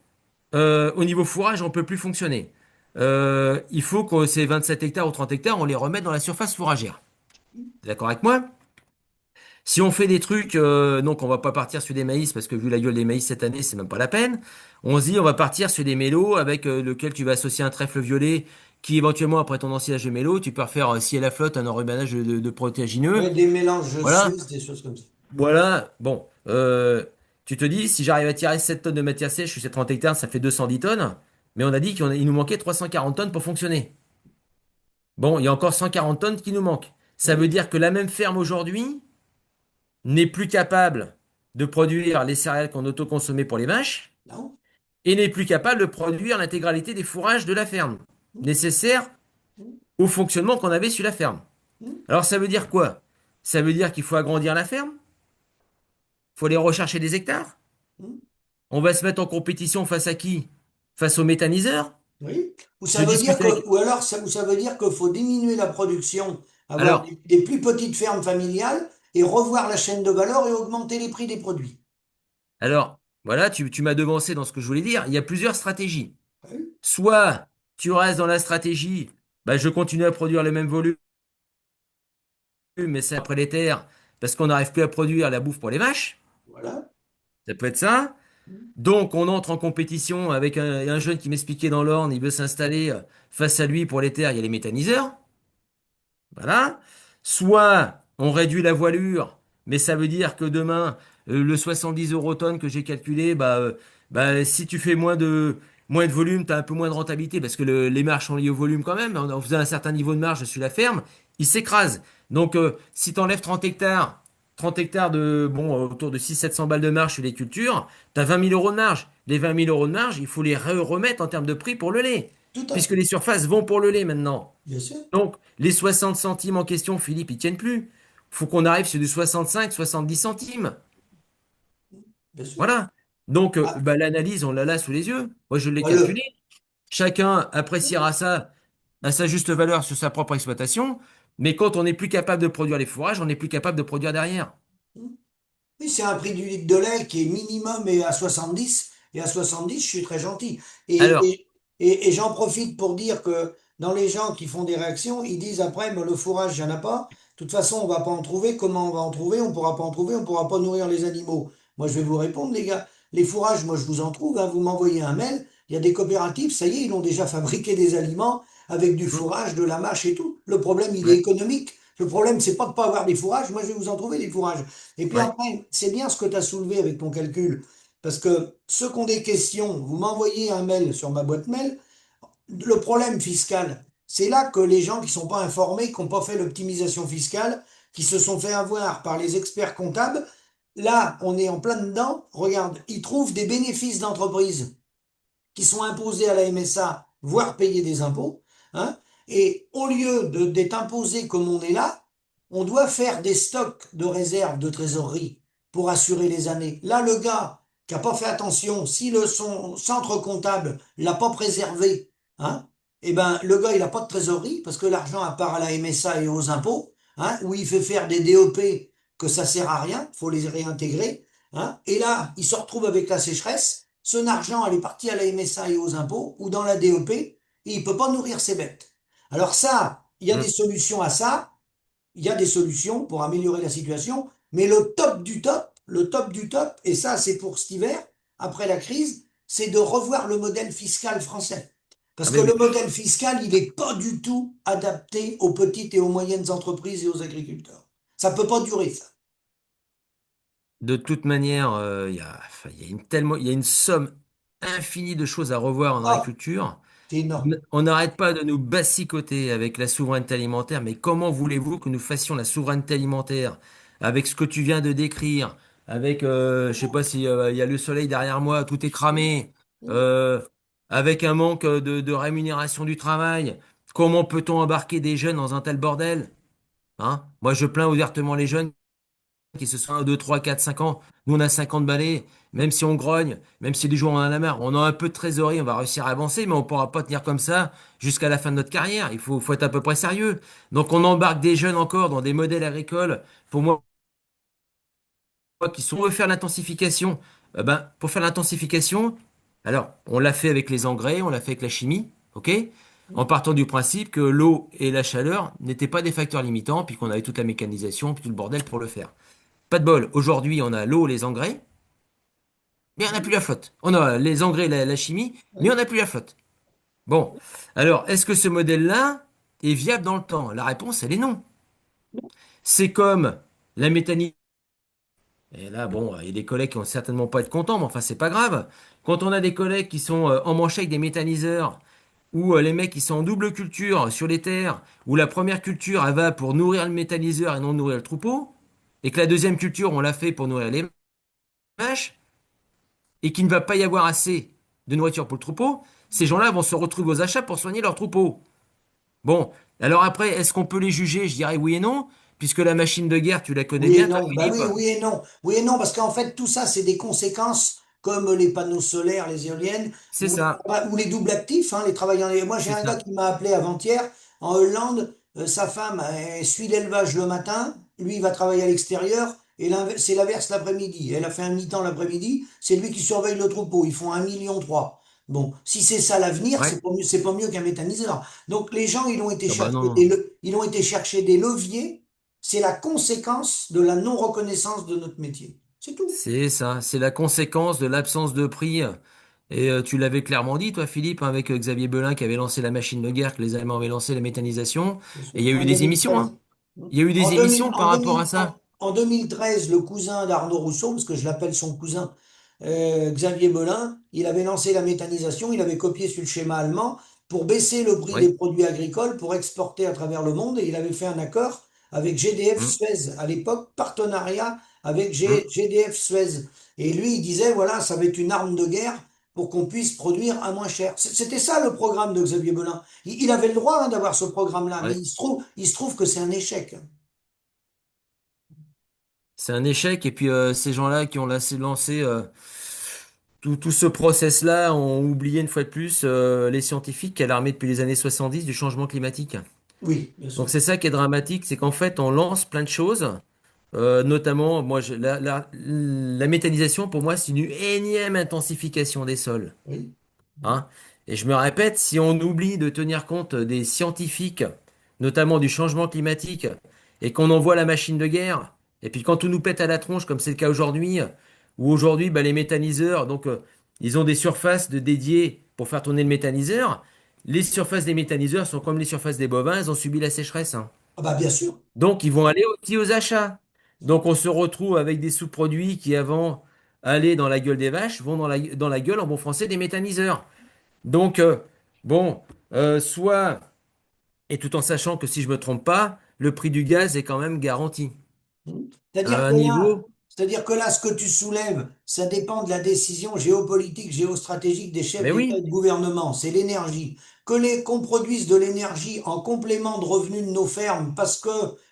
au niveau fourrage, on peut plus fonctionner. Il faut que ces 27 hectares ou 30 hectares, on les remette dans la surface fourragère. T'es d'accord avec moi? Si on fait des trucs, donc on va pas partir sur des maïs parce que vu la gueule des maïs cette année, c'est même pas la peine. On se dit, on va partir sur des mélos avec lequel tu vas associer un trèfle violet qui éventuellement après ton ensilage de mélos, tu peux refaire si elle a flotte un enrubanage de protéagineux. oui, des mélanges Voilà, Suisse, des choses comme ça. voilà. Bon, tu te dis, si j'arrive à tirer 7 tonnes de matière sèche sur ces 30 hectares, ça fait 210 tonnes. Mais on a dit qu'il nous manquait 340 tonnes pour fonctionner. Bon, il y a encore 140 tonnes qui nous manquent. Ça veut Oui, dire que la même ferme aujourd'hui n'est plus capable de produire les céréales qu'on autoconsommait pour les vaches non, et n'est plus capable de produire l'intégralité des fourrages de la ferme nécessaires au fonctionnement qu'on avait sur la ferme. Hmm, Alors ça veut dire quoi? Ça veut dire qu'il faut agrandir la ferme, il faut aller rechercher des hectares. hmm. On va se mettre en compétition face à qui? Face aux méthaniseurs? Oui. Ou Je ça veut dire discute que, avec... ou alors ça, ou ça veut dire qu'il faut diminuer la production, avoir Alors, des plus petites fermes familiales et revoir la chaîne de valeur et augmenter les prix des produits. voilà, tu m'as devancé dans ce que je voulais dire. Il y a plusieurs stratégies. Oui, Soit tu restes dans la stratégie, bah, je continue à produire le même volume, mais c'est après les terres, parce qu'on n'arrive plus à produire la bouffe pour les vaches. voilà. Ça peut être ça. Donc, on entre en compétition avec un jeune qui m'expliquait dans l'Orne, il veut s'installer face à lui pour les terres, il y a les méthaniseurs. Voilà. Soit on réduit la voilure, mais ça veut dire que demain, le 70 euros tonne que j'ai calculé, si tu fais moins de volume, tu as un peu moins de rentabilité parce que les marges sont liées au volume quand même. En faisant un certain niveau de marge sur la ferme, il s'écrase. Donc, si tu enlèves 30 hectares autour de 600-700 balles de marge sur les cultures, tu as 20 000 euros de marge. Les 20 000 euros de marge, il faut les remettre en termes de prix pour le lait, Tout à puisque fait. les surfaces vont pour le lait maintenant. Bien sûr. Donc, les 60 centimes en question, Philippe, ils tiennent plus. Faut qu'on arrive sur du 65, 70 centimes. Bien sûr. Voilà. Donc, Ah, l'analyse, on l'a là sous les yeux. Moi, je l'ai voilà. calculé. Chacun appréciera ça à sa juste valeur sur sa propre exploitation. Mais quand on n'est plus capable de produire les fourrages, on n'est plus capable de produire derrière. Oui, c'est un prix du litre de lait qui est minimum et à 70. Et à 70, je suis très gentil. Et, Alors, et, et j'en profite pour dire que dans les gens qui font des réactions, ils disent après, mais le fourrage, il n'y en a pas. De toute façon, on va pas en trouver. Comment on va en trouver? On pourra pas en trouver. On pourra pas nourrir les animaux. Moi, je vais vous répondre, les gars. Les fourrages, moi, je vous en trouve, hein. Vous m'envoyez un mail. Il y a des coopératives, ça y est, ils ont déjà fabriqué des aliments avec du hum, fourrage, de la mâche et tout. Le problème, il est ouais, économique. Le problème, c'est pas de pas avoir des fourrages. Moi, je vais vous en trouver des fourrages. Et puis ouais. après, c'est bien ce que tu as soulevé avec ton calcul, parce que ceux qui ont des questions, vous m'envoyez un mail sur ma boîte mail. Le problème fiscal, c'est là que les gens qui sont pas informés, qui n'ont pas fait l'optimisation fiscale, qui se sont fait avoir par les experts comptables, là, on est en plein dedans. Regarde, ils trouvent des bénéfices d'entreprise qui sont imposés à la MSA, voire payer des impôts, hein, et au lieu d'être imposés comme on est là, on doit faire des stocks de réserves de trésorerie pour assurer les années. Là, le gars qui n'a pas fait attention, si son centre comptable l'a pas préservé, hein, eh ben, le gars, il n'a pas de trésorerie parce que l'argent à part à la MSA et aux impôts, hein, où il fait faire des DEP que ça sert à rien, faut les réintégrer, hein, et là, il se retrouve avec la sécheresse. Son argent, elle est partie à la MSA et aux impôts ou dans la DEP et il peut pas nourrir ses bêtes. Alors ça, il y a des Hum. solutions à ça, il y a des solutions pour améliorer la situation, mais le top du top, et ça c'est pour cet hiver, après la crise, c'est de revoir le modèle fiscal français. Parce Ah, que mais le oui. modèle fiscal, il n'est pas du tout adapté aux petites et aux moyennes entreprises et aux agriculteurs. Ça peut pas durer, ça. De toute manière, enfin, il y a une somme infinie de choses à revoir en Ah, agriculture. c'est énorme. On n'arrête pas de nous bassicoter avec la souveraineté alimentaire, mais comment voulez-vous que nous fassions la souveraineté alimentaire avec ce que tu viens de décrire, avec, je sais pas si il y a le soleil derrière moi, tout est cramé, euh, avec un manque de rémunération du travail. Comment peut-on embarquer des jeunes dans un tel bordel? Hein? Moi, je plains ouvertement les jeunes qui se sont 1, 2, 3, 4, 5 ans. Nous, on a 50 balais. Même si on grogne, même si les jours on en a marre, on a un peu de trésorerie, on va réussir à avancer, mais on pourra pas tenir comme ça jusqu'à la fin de notre carrière. Il faut être à peu près sérieux. Donc, on embarque des jeunes encore dans des modèles agricoles, pour moi, qui sont refaire l'intensification. Pour faire l'intensification, alors, on l'a fait avec les engrais, on l'a fait avec la chimie, ok? En partant du principe que l'eau et la chaleur n'étaient pas des facteurs limitants, puis qu'on avait toute la mécanisation, puis tout le bordel pour le faire. Pas de bol. Aujourd'hui, on a l'eau, les engrais, mais on n'a plus la flotte. On a les engrais, la chimie, mais on n'a plus la flotte. Bon. Alors, est-ce que ce modèle-là est viable dans le temps? La réponse, elle est non. C'est comme la méthanier. Et là, bon, il y a des collègues qui vont certainement pas être contents, mais enfin, c'est pas grave. Quand on a des collègues qui sont en manche avec des méthaniseurs, ou les mecs qui sont en double culture sur les terres, où la première culture, elle va pour nourrir le méthaniseur et non nourrir le troupeau, et que la deuxième culture, on l'a fait pour nourrir les vaches, et qu'il ne va pas y avoir assez de nourriture pour le troupeau, ces gens-là vont se retrouver aux achats pour soigner leur troupeau. Bon, Alors après, est-ce qu'on peut les juger? Je dirais oui et non, puisque la machine de guerre, tu la connais Oui et bien, toi, non, bah Philippe? oui, oui et non. Oui et non, parce qu'en fait, tout ça, c'est des conséquences comme les panneaux solaires, les éoliennes, C'est ça, ou les doubles actifs, hein, les travailleurs. Moi, j'ai c'est un gars ça. qui m'a appelé avant-hier, en Hollande, sa femme elle suit l'élevage le matin, lui, il va travailler à l'extérieur, et c'est l'inverse l'après-midi. Elle a fait un mi-temps l'après-midi, c'est lui qui surveille le troupeau, ils font 1,3 million. Bon, si c'est ça l'avenir, Ouais. c'est pas mieux qu'un méthaniseur. Donc les gens, Ah bah non, non. ils ont été chercher des leviers, c'est la conséquence de la non-reconnaissance de notre métier. C'est tout. C'est ça, c'est la conséquence de l'absence de prix. Et tu l'avais clairement dit, toi, Philippe, hein, avec Xavier Belin qui avait lancé la machine de guerre, que les Allemands avaient lancé la méthanisation. Bien sûr. Et il y a eu En des émissions, 2013. hein. Il y a eu des émissions par rapport à ça. En 2013, le cousin d'Arnaud Rousseau, parce que je l'appelle son cousin, Xavier Belin, il avait lancé la méthanisation, il avait copié sur le schéma allemand pour baisser le prix des Oui. produits agricoles, pour exporter à travers le monde, et il avait fait un accord avec GDF Hum, Suez, à l'époque, partenariat avec hum. GDF Suez. Et lui, il disait, voilà, ça va être une arme de guerre pour qu'on puisse produire à moins cher. C'était ça le programme de Xavier Belin. Il avait le droit hein, d'avoir ce programme-là, mais Ouais. il se trouve que c'est un échec. C'est un échec. Et puis ces gens-là qui ont lancé tout ce process-là ont oublié une fois de plus les scientifiques qu'elle a armé depuis les années 70 du changement climatique. Oui, bien Donc sûr. c'est ça qui est dramatique, c'est qu'en fait on lance plein de choses. Notamment, moi, la méthanisation, pour moi, c'est une énième intensification des sols. Oui. Hein. Et je me répète, si on oublie de tenir compte des scientifiques, notamment du changement climatique, et qu'on envoie la machine de guerre, et puis quand tout nous pète à la tronche, comme c'est le cas aujourd'hui, où aujourd'hui, bah, les méthaniseurs, donc, ils ont des surfaces dédiées pour faire tourner le méthaniseur. Les surfaces des méthaniseurs sont comme les surfaces des bovins, elles ont subi la sécheresse. Hein. Ah bah bien sûr. Donc, ils vont aller aussi aux achats. Donc, on se retrouve avec des sous-produits qui, avant, allaient dans la gueule des vaches, vont dans la gueule, en bon français, des méthaniseurs. Donc, bon, soit, et tout en sachant que si je me trompe pas, le prix du gaz est quand même garanti. Mhm. À un niveau, C'est-à-dire que là, ce que tu soulèves, ça dépend de la décision géopolitique, géostratégique des chefs mais d'État oui, et de gouvernement. C'est l'énergie. Qu'on produise de l'énergie en complément de revenus de nos fermes, parce que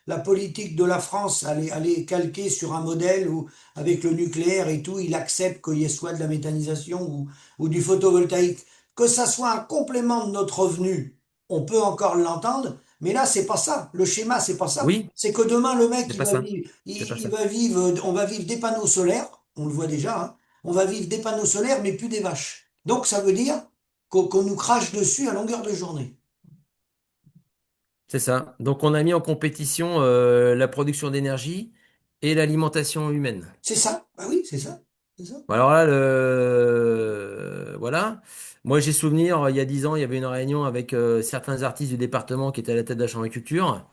la politique de la France, elle est calquée sur un modèle où, avec le nucléaire et tout, il accepte qu'il y ait soit de la méthanisation ou du photovoltaïque. Que ça soit un complément de notre revenu, on peut encore l'entendre, mais là, c'est pas ça. Le schéma, c'est pas ça. oui, C'est que demain, le mec, c'est pas ça. C'est pas il ça. va vivre, on va vivre des panneaux solaires, on le voit déjà, hein. On va vivre des panneaux solaires, mais plus des vaches. Donc, ça veut dire qu'on nous crache dessus à longueur de journée. C'est ça. Donc, on a mis en compétition la production d'énergie et l'alimentation humaine. C'est ça. Bah oui, c'est ça. C'est ça. Bon, alors là, voilà. Moi, j'ai souvenir, il y a 10 ans, il y avait une réunion avec certains artistes du département qui étaient à la tête de la Chambre de culture,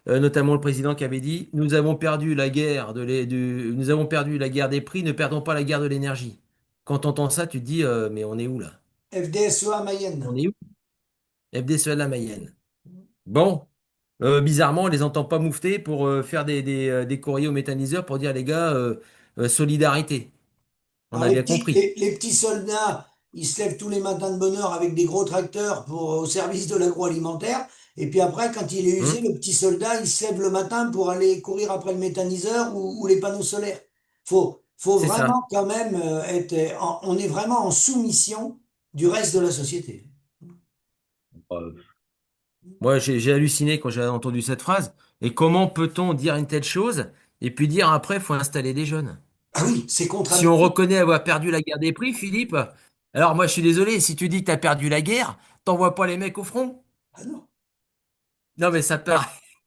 notamment le président qui avait dit, nous avons perdu la guerre nous avons perdu la guerre des prix, ne perdons pas la guerre de l'énergie. Quand tu entends ça, tu te dis, mais on est où là? FDSEA On Mayenne. est où? FDSEA de la Mayenne. Bon, bizarrement, on les entend pas moufter pour faire des courriers aux méthaniseurs pour dire, les gars, solidarité. On Alors, a bien compris. les petits soldats, ils se lèvent tous les matins de bonne heure avec des gros tracteurs au service de l'agroalimentaire. Et puis après, quand il est usé, Hein. le petit soldat, il se lève le matin pour aller courir après le méthaniseur ou les panneaux solaires. Faut C'est ça. vraiment quand même on est vraiment en soumission du reste de la société. Moi, j'ai halluciné quand j'ai entendu cette phrase. Et comment peut-on dire une telle chose et puis dire après, faut installer des jeunes? Ah oui, c'est Si on contradictoire. reconnaît avoir perdu la guerre des prix, Philippe, alors moi je suis désolé, si tu dis que tu as perdu la guerre, t'envoies pas les mecs au front? Ah non. Non, mais ça te paraît,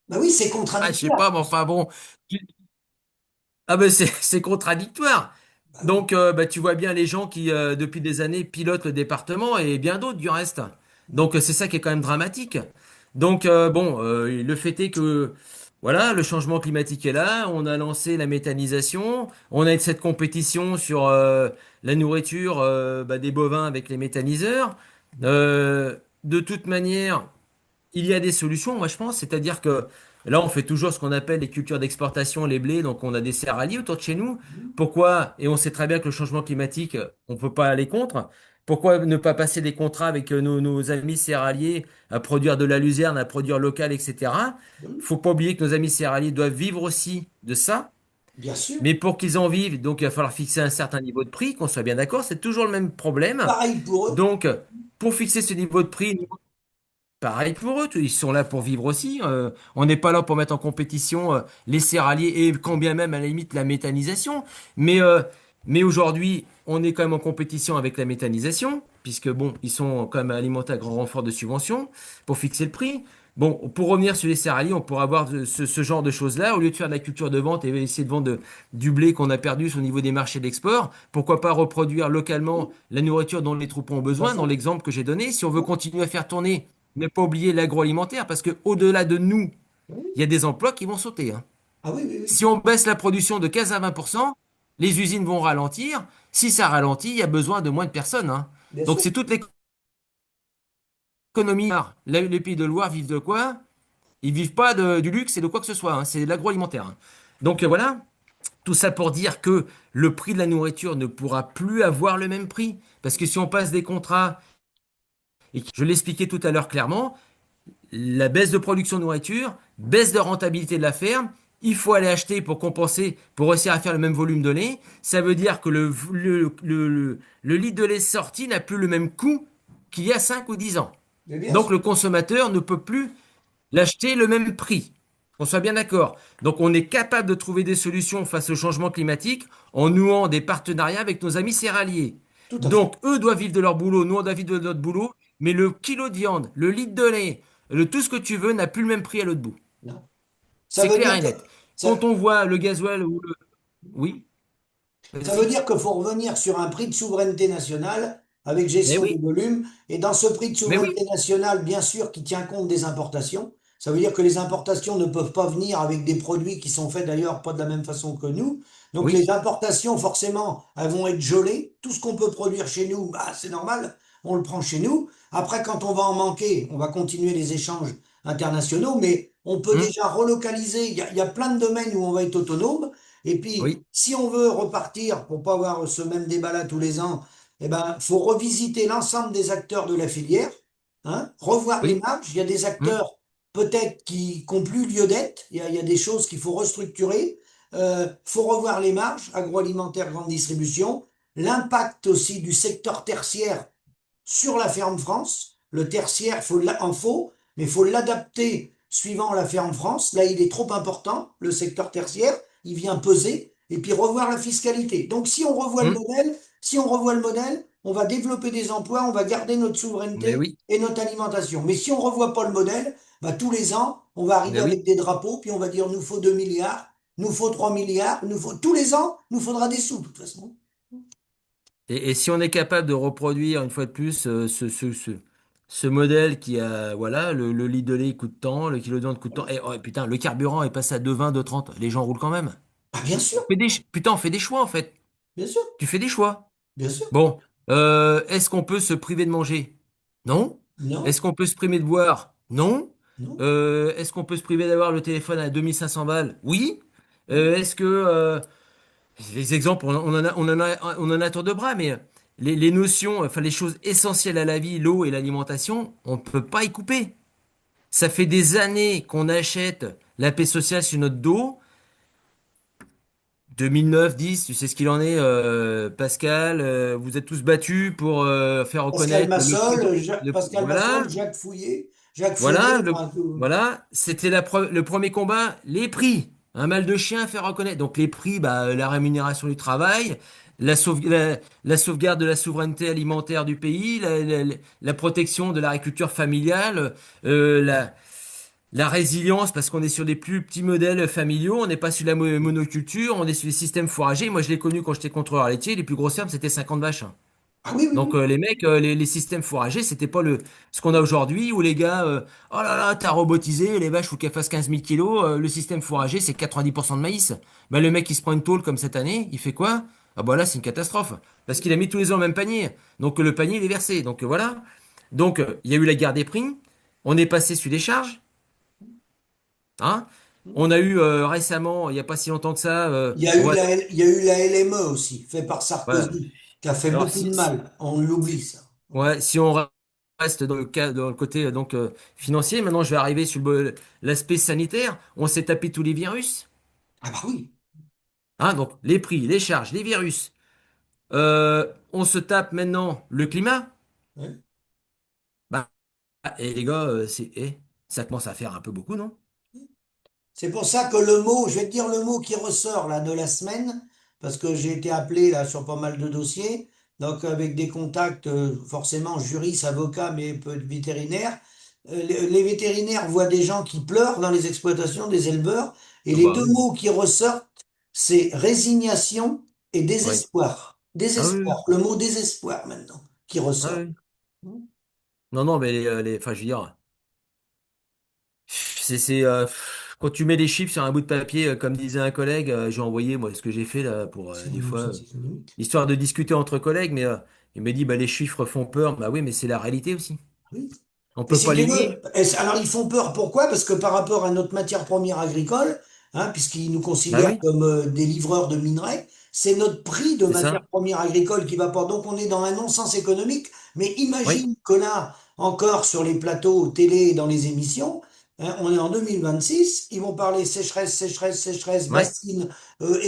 Bah oui, c'est je sais pas, contradictoire. mais enfin bon. Ah ben c'est contradictoire. Bah oui. Donc bah, tu vois bien les gens qui depuis des années pilotent le département et bien d'autres du reste. Donc c'est ça qui est quand même dramatique. Donc bon, le fait est que voilà, le changement climatique est là, on a lancé la méthanisation, on a cette compétition sur la nourriture bah, des bovins avec les méthaniseurs. De toute manière, il y a des solutions, moi je pense, c'est-à-dire que Là, on fait toujours ce qu'on appelle les cultures d'exportation, les blés. Donc, on a des céréaliers autour de chez nous. Pourquoi? Et on sait très bien que le changement climatique, on peut pas aller contre. Pourquoi ne pas passer des contrats avec nos amis céréaliers à produire de la luzerne, à produire local, etc. Oui, Faut pas oublier que nos amis céréaliers doivent vivre aussi de ça. bien sûr. Mais pour qu'ils en vivent, donc il va falloir fixer un certain niveau de prix, qu'on soit bien d'accord. C'est toujours le même problème. Pareil pour eux. Donc, pour fixer ce niveau de prix, pareil pour eux, ils sont là pour vivre aussi. On n'est pas là pour mettre en compétition les céréaliers et quand bien même à la limite la méthanisation. Mais, euh, mais aujourd'hui, on est quand même en compétition avec la méthanisation, puisque bon, ils sont quand même alimentés à grand renfort de subventions pour fixer le prix. Bon, pour revenir sur les céréaliers, on pourrait avoir ce genre de choses-là. Au lieu de faire de la culture de vente et essayer de vendre du blé qu'on a perdu au niveau des marchés d'export, pourquoi pas reproduire localement la nourriture dont les troupes ont Tout à besoin, dans fait. l'exemple que j'ai donné. Si on veut continuer à faire tourner, ne pas oublier l'agroalimentaire, parce que au-delà de nous, Oui. il y a des emplois qui vont sauter, hein. Ah oui, oui, oui. Si on baisse la production de 15 à 20%, les usines vont ralentir. Si ça ralentit, il y a besoin de moins de personnes, hein. Bien Donc sûr. c'est toute l'économie. Les pays de Loire vivent de quoi? Ils vivent pas du luxe et de quoi que ce soit, hein. C'est de l'agroalimentaire, hein. Donc voilà, tout ça pour dire que le prix de la nourriture ne pourra plus avoir le même prix. Parce que si on passe des contrats, et je l'expliquais tout à l'heure clairement, la baisse de production de nourriture, baisse de rentabilité de la ferme. Il faut aller acheter pour compenser, pour réussir à faire le même volume de lait. Ça veut dire que le litre de lait sorti n'a plus le même coût qu'il y a 5 ou 10 ans. Mais bien Donc sûr. le consommateur ne peut plus l'acheter le même prix. Qu'on soit bien d'accord. Donc on est capable de trouver des solutions face au changement climatique en nouant des partenariats avec nos amis céréaliers. Tout à fait. Donc eux doivent vivre de leur boulot, nous on doit vivre de notre boulot, mais le kilo de viande, le litre de lait, tout ce que tu veux n'a plus le même prix à l'autre bout. Non. Ça C'est veut clair dire et que net. ça, Quand on voit le gasoil ou le... Oui, Ça veut vas-y. dire qu'il faut revenir sur un prix de souveraineté nationale avec Mais gestion du oui, volume. Et dans ce prix de mais oui, souveraineté nationale, bien sûr, qui tient compte des importations. Ça veut dire que les importations ne peuvent pas venir avec des produits qui sont faits d'ailleurs pas de la même façon que nous. Donc oui. les importations, forcément, elles vont être gelées. Tout ce qu'on peut produire chez nous, bah, c'est normal, on le prend chez nous. Après, quand on va en manquer, on va continuer les échanges internationaux, mais on peut Hmm, déjà relocaliser. Il y a plein de domaines où on va être autonome. Et puis, oui. si on veut repartir, pour pas avoir ce même débat-là tous les ans, eh ben, faut revisiter l'ensemble des acteurs de la filière, hein, revoir les Oui. marges. Il y a des Hmm, acteurs peut-être qui n'ont plus lieu d'être. Il y a des choses qu'il faut restructurer. Faut revoir les marges agroalimentaire, grande distribution. L'impact aussi du secteur tertiaire sur la ferme France. Le tertiaire, mais il faut l'adapter suivant la ferme France. Là, il est trop important, le secteur tertiaire, il vient peser, et puis revoir la fiscalité. Donc, hmm. si on revoit le modèle, on va développer des emplois, on va garder notre Mais souveraineté oui, et notre alimentation. Mais si on revoit pas le modèle, bah, tous les ans, on va arriver mais avec oui. des drapeaux, puis on va dire, nous faut 2 milliards, nous faut 3 milliards, tous les ans, nous faudra des sous, de toute façon. Et si on est capable de reproduire une fois de plus ce modèle qui a, voilà, le litre de lait coûte tant, le kilo de viande coûte tant, et oh, putain, le carburant est passé à 2,20, 2,30, les gens roulent quand même. Ah, bien sûr, Putain, on fait des choix en fait. bien sûr, Tu fais des choix. bien sûr. Bon, est-ce qu'on peut se priver de manger? Non. Non, Est-ce qu'on peut se priver de boire? Non. non. Est-ce qu'on peut se priver d'avoir le téléphone à 2500 balles? Oui. Oui. Est-ce que les exemples, on en a à tour de bras, mais les notions, enfin les choses essentielles à la vie, l'eau et l'alimentation, on ne peut pas y couper. Ça fait des années qu'on achète la paix sociale sur notre dos. 2009, 10, tu sais ce qu'il en est, Pascal. Vous êtes tous battus pour faire Pascal reconnaître le prix Massol, de, Pascal Massol, voilà, Jacques voilà, Fournier, enfin, voilà. C'était le premier combat, les prix. Un mal de chien à faire reconnaître. Donc les prix, bah, la rémunération du travail, la sauvegarde de la souveraineté alimentaire du pays, la protection de l'agriculture familiale, la résilience parce qu'on est sur des plus petits modèles familiaux, on n'est pas sur la monoculture, on est sur les systèmes fourragers. Moi, je l'ai connu quand j'étais contrôleur laitier, les plus grosses fermes, c'était 50 vaches, hein. ah oui, oui, Donc oui. les mecs, les systèmes fourragers, c'était pas ce qu'on a aujourd'hui où les gars, oh là là, t'as robotisé, les vaches, faut qu'elles fassent 15 000 kilos, le système fourrager, c'est 90% de maïs. Ben, le mec, il se prend une tôle comme cette année, il fait quoi? Ah bah là, c'est une catastrophe. Parce qu'il a mis tous les ans au même panier. Donc le panier, il est versé. Donc voilà. Donc il y a eu la guerre des prix, on est passé sur les charges. Hein? On a eu récemment, il n'y a pas si longtemps que ça, Il y a eu la LME aussi, fait par voilà. Sarkozy, qui a fait Alors beaucoup de mal. On l'oublie, ça. ouais, si on reste dans le cas, dans le côté financier, maintenant je vais arriver sur l'aspect sanitaire. On s'est tapé tous les virus. Ah bah oui. Hein, donc les prix, les charges, les virus. On se tape maintenant le climat. Ouais. Bah, et les gars, ça commence à faire un peu beaucoup, non? C'est pour ça que le mot, je vais te dire le mot qui ressort là de la semaine, parce que j'ai été appelé là sur pas mal de dossiers, donc avec des contacts forcément juristes, avocats, mais peu de vétérinaires. Les vétérinaires voient des gens qui pleurent dans les exploitations des éleveurs, et Ah les bah deux oui. mots qui ressortent, c'est résignation et Oui. désespoir. Ah oui, oui. Désespoir, le mot désespoir maintenant qui Ah ressort. oui. Non, non, mais enfin, je veux dire, quand tu mets les chiffres sur un bout de papier, comme disait un collègue, j'ai envoyé moi ce que j'ai fait là pour C'est des une fois, chose économique. histoire de discuter entre collègues, mais il me dit bah les chiffres font peur. Bah oui, mais c'est la réalité aussi. Oui. On Et peut si pas tu les veux, nier. alors ils font peur, pourquoi? Parce que par rapport à notre matière première agricole, puisqu'ils nous Bah considèrent oui, comme des livreurs de minerais, c'est notre prix de c'est matière ça. première agricole qui va pas. Donc on est dans un non-sens économique. Mais Oui, imagine que là, encore sur les plateaux télé, dans les émissions, on est en 2026, ils vont parler sécheresse, sécheresse, sécheresse, ouais, bassine,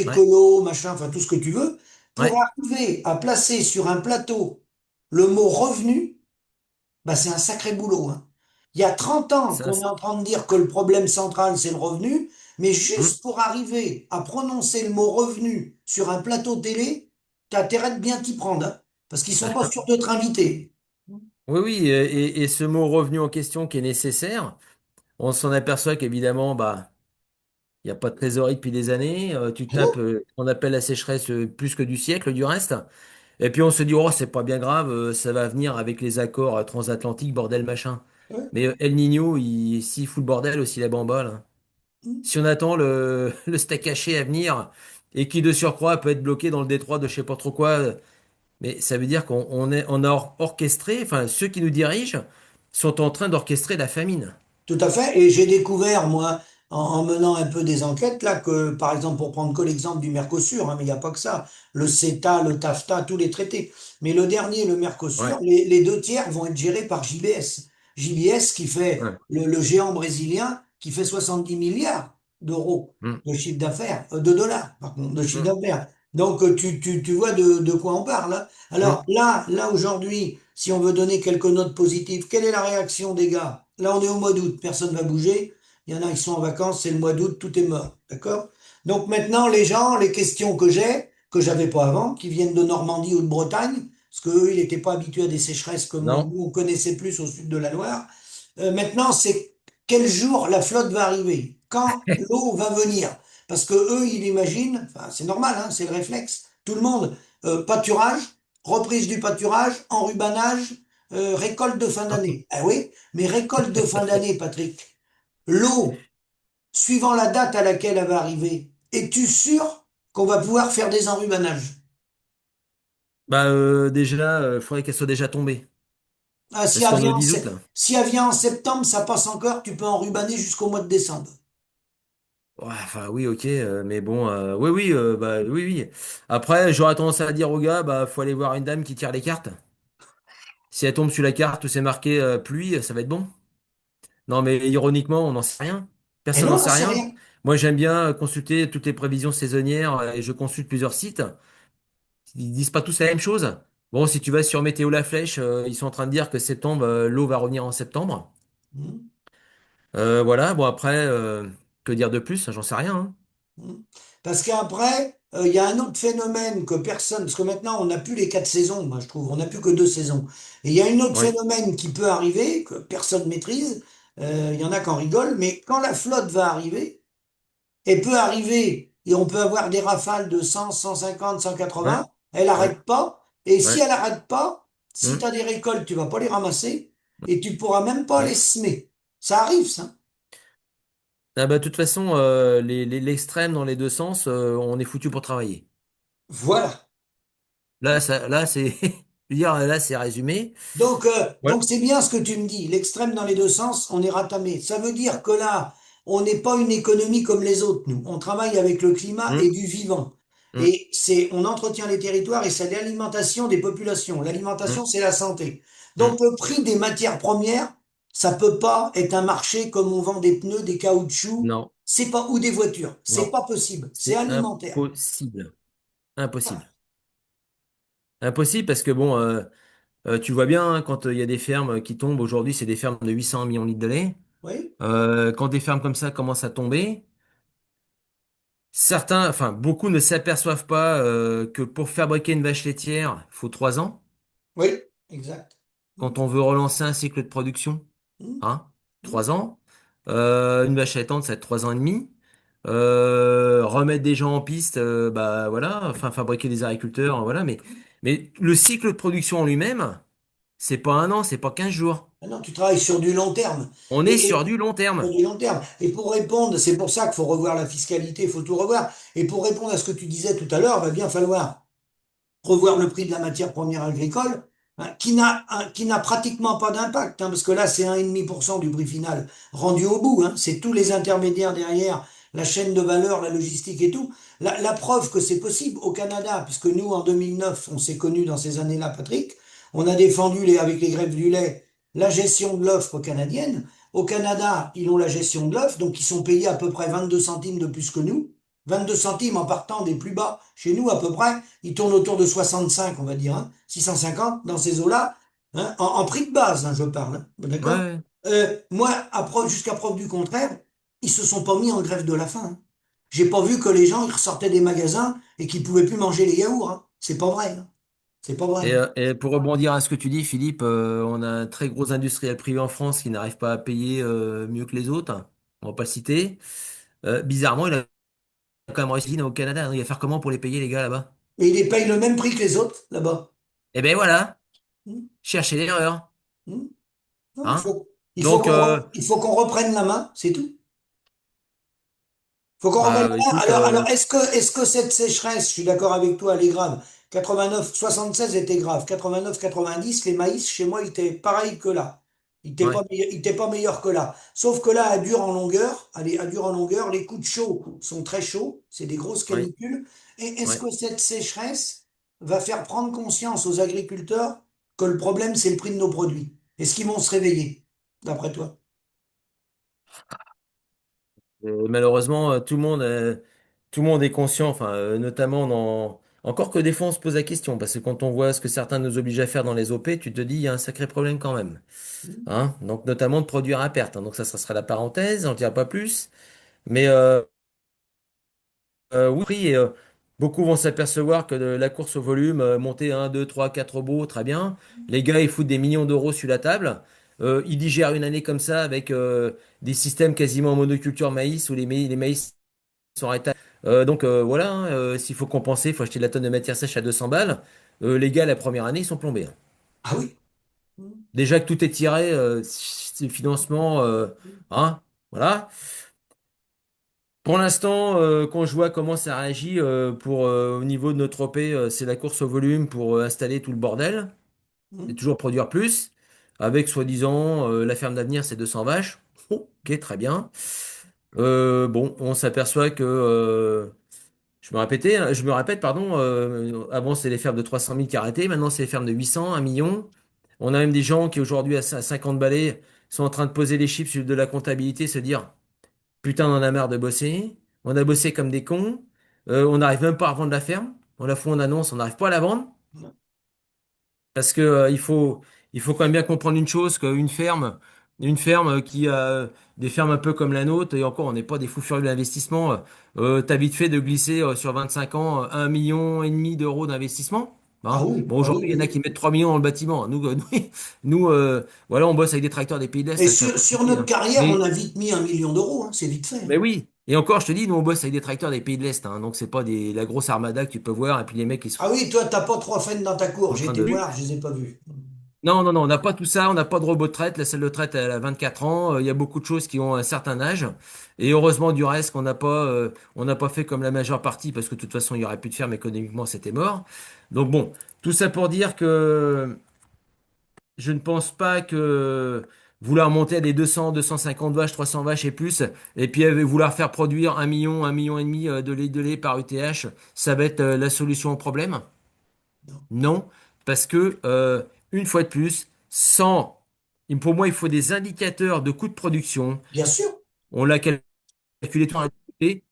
ouais, écolo, machin, enfin tout ce que tu veux, pour ouais. arriver à placer sur un plateau le mot revenu. Bah, c'est un sacré boulot, hein. Il y a 30 ans Ça, qu'on est en train de dire que le problème central, c'est le revenu, mais hmm. juste pour arriver à prononcer le mot revenu sur un plateau télé, t'as intérêt de bien t'y prendre, hein, parce qu'ils sont pas sûrs de te inviter. Oui, oui, et ce mot revenu en question qui est nécessaire, on s'en aperçoit qu'évidemment, bah il n'y a pas de trésorerie depuis des années. Tu Ah tapes, non? on appelle la sécheresse plus que du siècle, du reste. Et puis on se dit, oh, c'est pas bien grave, ça va venir avec les accords transatlantiques, bordel, machin. Ouais. Mais El Niño, s'il fout le bordel aussi la bambolle, hein. Si on attend le steak haché à venir, et qui de surcroît peut être bloqué dans le détroit de je sais pas trop quoi, mais ça veut dire on a orchestré, enfin ceux qui nous dirigent sont en train d'orchestrer la famine. Tout à fait. Et j'ai découvert, moi, en menant un peu des enquêtes, là, que, par exemple, pour prendre que l'exemple du Mercosur, mais il n'y a pas que ça, le CETA, le TAFTA, tous les traités. Mais le dernier, le Mercosur, Ouais, les deux tiers vont être gérés par JBS. JBS qui fait ouais, le géant brésilien qui fait 70 milliards d'euros hum, de chiffre d'affaires, de dollars, par contre, de chiffre hum, d'affaires. Donc, tu vois de quoi on parle, hein. Alors hum. là, aujourd'hui, si on veut donner quelques notes positives, quelle est la réaction des gars? Là, on est au mois d'août, personne ne va bouger. Il y en a qui sont en vacances, c'est le mois d'août, tout est mort. D'accord? Donc maintenant, les gens, les questions que j'ai, que j'avais pas avant, qui viennent de Normandie ou de Bretagne, parce qu'eux, ils n'étaient pas habitués à des sécheresses comme Non. nous, on connaissait plus au sud de la Loire. Maintenant, c'est quel jour la flotte va arriver? Quand l'eau va venir? Parce que eux, ils imaginent, enfin, c'est normal, hein, c'est le réflexe. Tout le monde, pâturage, reprise du pâturage, enrubanage, récolte de fin d'année. Ah oui, mais récolte de fin d'année, Patrick, l'eau, suivant la date à laquelle elle va arriver, es-tu sûr qu'on va pouvoir faire des enrubanages? Bah déjà, faudrait qu'elle soit déjà tombée. Ah, Parce qu'on est au 10 août là. si elle vient en septembre, ça passe encore, tu peux enrubaner jusqu'au mois de décembre. Ouais, enfin oui, ok, mais bon, oui, oui, bah oui, oui. Après, j'aurais tendance à dire aux gars, bah faut aller voir une dame qui tire les cartes. Si elle tombe sur la carte où c'est marqué pluie, ça va être bon. Non, mais ironiquement, on n'en sait rien. Et Personne non, n'en on n'en sait sait rien. rien. Moi, j'aime bien consulter toutes les prévisions saisonnières et je consulte plusieurs sites. Ils disent pas tous la même chose. Bon, si tu vas sur Météo La Flèche, ils sont en train de dire que septembre, l'eau va revenir en septembre. Hmm. Voilà, bon après, que dire de plus? J'en sais rien, hein. Mm. Parce qu'après, il y a un autre phénomène que personne, parce que maintenant on n'a plus les 4 saisons, moi je trouve, on n'a plus que 2 saisons. Et il y a un autre Oui, phénomène qui peut arriver, que personne maîtrise, il y en a qui en rigolent, mais quand la flotte va arriver, elle peut arriver, et on peut avoir des rafales de 100, 150, ouais, 180, elle ouais, n'arrête pas, et si ouais. elle n'arrête pas, si tu Hmm. as des récoltes, tu vas pas les ramasser, et tu pourras même pas Ouais. les semer. Ça arrive, ça. Ah bah, de toute façon, l'extrême dans les deux sens, on est foutu pour travailler. Voilà. Là, c'est, je veux dire, là, c'est résumé. Donc, Ouais. c'est bien ce que tu me dis. L'extrême dans les deux sens, on est ratamé. Ça veut dire que là, on n'est pas une économie comme les autres, nous. On travaille avec le climat et Hum, du vivant. hum, Et on entretient les territoires et c'est l'alimentation des populations. L'alimentation, hum, c'est la santé. hum. Donc, le prix des matières premières, ça peut pas être un marché comme on vend des pneus, des caoutchoucs, Non, c'est pas, ou des voitures. C'est non, pas possible. C'est c'est alimentaire. impossible. Impossible. Impossible parce que bon, tu vois bien, hein, quand il y a des fermes qui tombent aujourd'hui, c'est des fermes de 800 millions de litres de lait. Oui, Quand des fermes comme ça commencent à tomber, certains, enfin beaucoup ne s'aperçoivent pas que pour fabriquer une vache laitière, il faut 3 ans. oui, exact. Quand on veut relancer un cycle de production, Mm, hein, mm. 3 ans. Une vache allaitante, ça va être 3 ans et demi. Remettre des gens en piste, bah voilà, enfin fabriquer des agriculteurs, voilà. Mais le cycle de production en lui-même, c'est pas un an, c'est pas 15 jours. Ah non, tu travailles sur du long terme. On est sur du long Sur terme. du long terme. Et pour répondre, c'est pour ça qu'il faut revoir la fiscalité, il faut tout revoir. Et pour répondre à ce que tu disais tout à l'heure, il va bien falloir revoir le prix de la matière première agricole, hein, qui n'a pratiquement pas d'impact, hein, parce que là, c'est 1,5% du prix final rendu au bout. Hein. C'est tous les intermédiaires derrière, la chaîne de valeur, la logistique et tout. La preuve que c'est possible au Canada, puisque nous, en 2009, on s'est connus dans ces années-là, Patrick, on a défendu avec les grèves du lait la gestion de l'offre canadienne. Au Canada, ils ont la gestion de l'offre, donc ils sont payés à peu près 22 centimes de plus que nous. 22 centimes en partant des plus bas. Chez nous, à peu près, ils tournent autour de 65, on va dire, hein, 650 dans ces eaux-là, hein, en prix de base, hein, je parle, hein, d'accord? Ouais. Moi, jusqu'à preuve du contraire, ils se sont pas mis en grève de la faim. Hein. J'ai pas vu que les gens ils ressortaient des magasins et qu'ils pouvaient plus manger les yaourts. Hein. C'est pas vrai. Hein. C'est pas vrai. Et pour rebondir à ce que tu dis, Philippe, on a un très gros industriel privé en France qui n'arrive pas à payer mieux que les autres. On va pas le citer. Bizarrement, il a quand même réussi au Canada. Il va faire comment pour les payer, les gars, là-bas? Et ils les payent le même prix que les autres, là-bas. Eh ben voilà, Hum, cherchez l'erreur. hum. Non, Hein? faut Donc, il faut qu'on reprenne la main, c'est tout. Faut qu'on reprenne bah la main. écoute, Alors est-ce que cette sécheresse, je suis d'accord avec toi, elle est grave. 89, 76 était grave. 89, 90, les maïs, chez moi, ils étaient pareils que là. ouais, Ils étaient pas meilleurs que là. Sauf que là, elle dure en longueur. Elle dure en longueur. Les coups de chaud sont très chauds. C'est des grosses ouais, canicules. Et est-ce ouais. que cette sécheresse va faire prendre conscience aux agriculteurs que le problème, c'est le prix de nos produits? Est-ce qu'ils vont se réveiller, d'après toi? Malheureusement, tout le monde est conscient, enfin, notamment encore que des fois on se pose la question, parce que quand on voit ce que certains nous obligent à faire dans les OP, tu te dis, il y a un sacré problème quand même. Hein? Donc, notamment de produire à perte. Hein. Donc, ça sera la parenthèse, on ne dira pas plus. Mais oui, et, beaucoup vont s'apercevoir que la course au volume, monter un 2 3 4 robots, très bien. Les gars, ils foutent des millions d'euros sur la table. Ils digèrent une année comme ça avec des systèmes quasiment monoculture maïs où les maïs sont arrêtés. Donc voilà, hein, s'il faut compenser, il faut acheter de la tonne de matière sèche à 200 balles. Les gars, la première année, ils sont plombés. Hein. Ah oui. Déjà que tout est tiré, c'est le financement, hein, voilà. Pour l'instant, quand je vois comment ça réagit au niveau de notre OP, c'est la course au volume pour installer tout le bordel et toujours produire plus, avec soi-disant la ferme d'avenir, c'est 200 vaches. Ok, très bien. Bon, on s'aperçoit que je me répète, pardon. Avant, c'était les fermes de 300 000 qui arrêtaient, maintenant c'est les fermes de 800, 1 million. On a même des gens qui aujourd'hui à 50 balais sont en train de poser les chiffres sur de la comptabilité, se dire. Putain, on en a marre de bosser. On a bossé comme des cons. On n'arrive même pas à vendre la ferme. On la fout en annonce, on n'arrive pas à la vendre. Parce que, il faut quand même bien comprendre une chose, une ferme qui a des fermes un peu comme la nôtre, et encore, on n'est pas des fous furieux de l'investissement. T'as vite fait de glisser sur 25 ans 1,5 million d'euros d'investissement. Ah Hein. oui, Bon, ah oui, aujourd'hui, il y en a oui. qui mettent 3 millions dans le bâtiment. Voilà, on bosse avec des tracteurs des pays de l'Est, Et là, c'est un peu sur compliqué, notre hein. carrière, on Mais a vite mis 1 million d'euros, hein, c'est vite fait. Hein. mais oui. Et encore, je te dis, nous on bosse avec des tracteurs des pays de l'Est, hein, donc c'est pas la grosse armada que tu peux voir, et puis les mecs qui sont Ah oui, toi, t'as pas trois fennes dans ta cour. en J'ai train été de. voir, je les ai pas vus. Non, non, non, on n'a pas tout ça, on n'a pas de robot de traite. La salle de traite, elle a 24 ans. Il y a beaucoup de choses qui ont un certain âge. Et heureusement, du reste, on n'a pas fait comme la majeure partie, parce que de toute façon, il y aurait plus de ferme économiquement, c'était mort. Donc bon, tout ça pour dire que je ne pense pas que vouloir monter à des 200, 250 vaches, 300 vaches et plus, et puis vouloir faire produire 1 million et demi de lait par UTH, ça va être la solution au problème? Non. Non, parce que, une fois de plus, pour moi, il faut des indicateurs de coût de production. Bien sûr, On l'a calculé tout en réalité.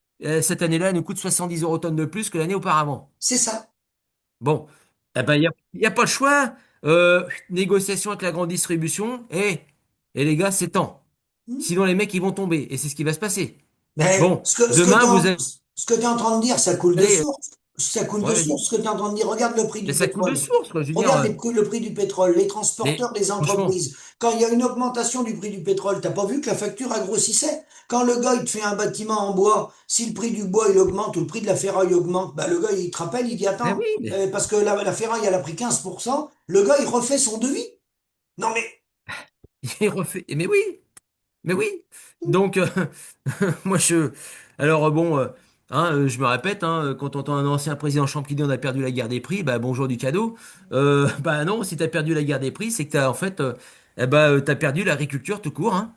Cette année-là, elle nous coûte 70 euros tonne de plus que l'année auparavant. c'est ça. Bon, eh ben, y a pas le choix. Négociation avec la grande distribution. Et les gars, c'est temps. Hmm. Sinon, les mecs, ils vont tomber. Et c'est ce qui va se passer. Mais Bon, demain, ce que tu es en train de dire, ça coule de allez, source. Ça coule de ouais, vas-y. source, ce que tu es en train de dire. Regarde le prix Mais du ça coule de pétrole. source, quoi. Je veux dire, Regarde le prix du pétrole, les transporteurs, mais les franchement, entreprises. Quand il y a une augmentation du prix du pétrole, t'as pas vu que la facture a grossissait? Quand le gars, il te fait un bâtiment en bois, si le prix du bois, il augmente ou le prix de la ferraille augmente, bah, le gars, il te rappelle, il dit, mais attends, oui, mais parce que la ferraille, elle a pris 15%, le gars, il refait son devis. Non, mais, il refait. Mais oui. Mais oui. Donc, moi, Alors, bon, je me répète, quand on entend un ancien président Champ qui dit on a perdu la guerre des prix, bah, bonjour du cadeau. Bah non, si t'as perdu la guerre des prix, c'est que t'as, en fait, t'as perdu l'agriculture tout court, hein.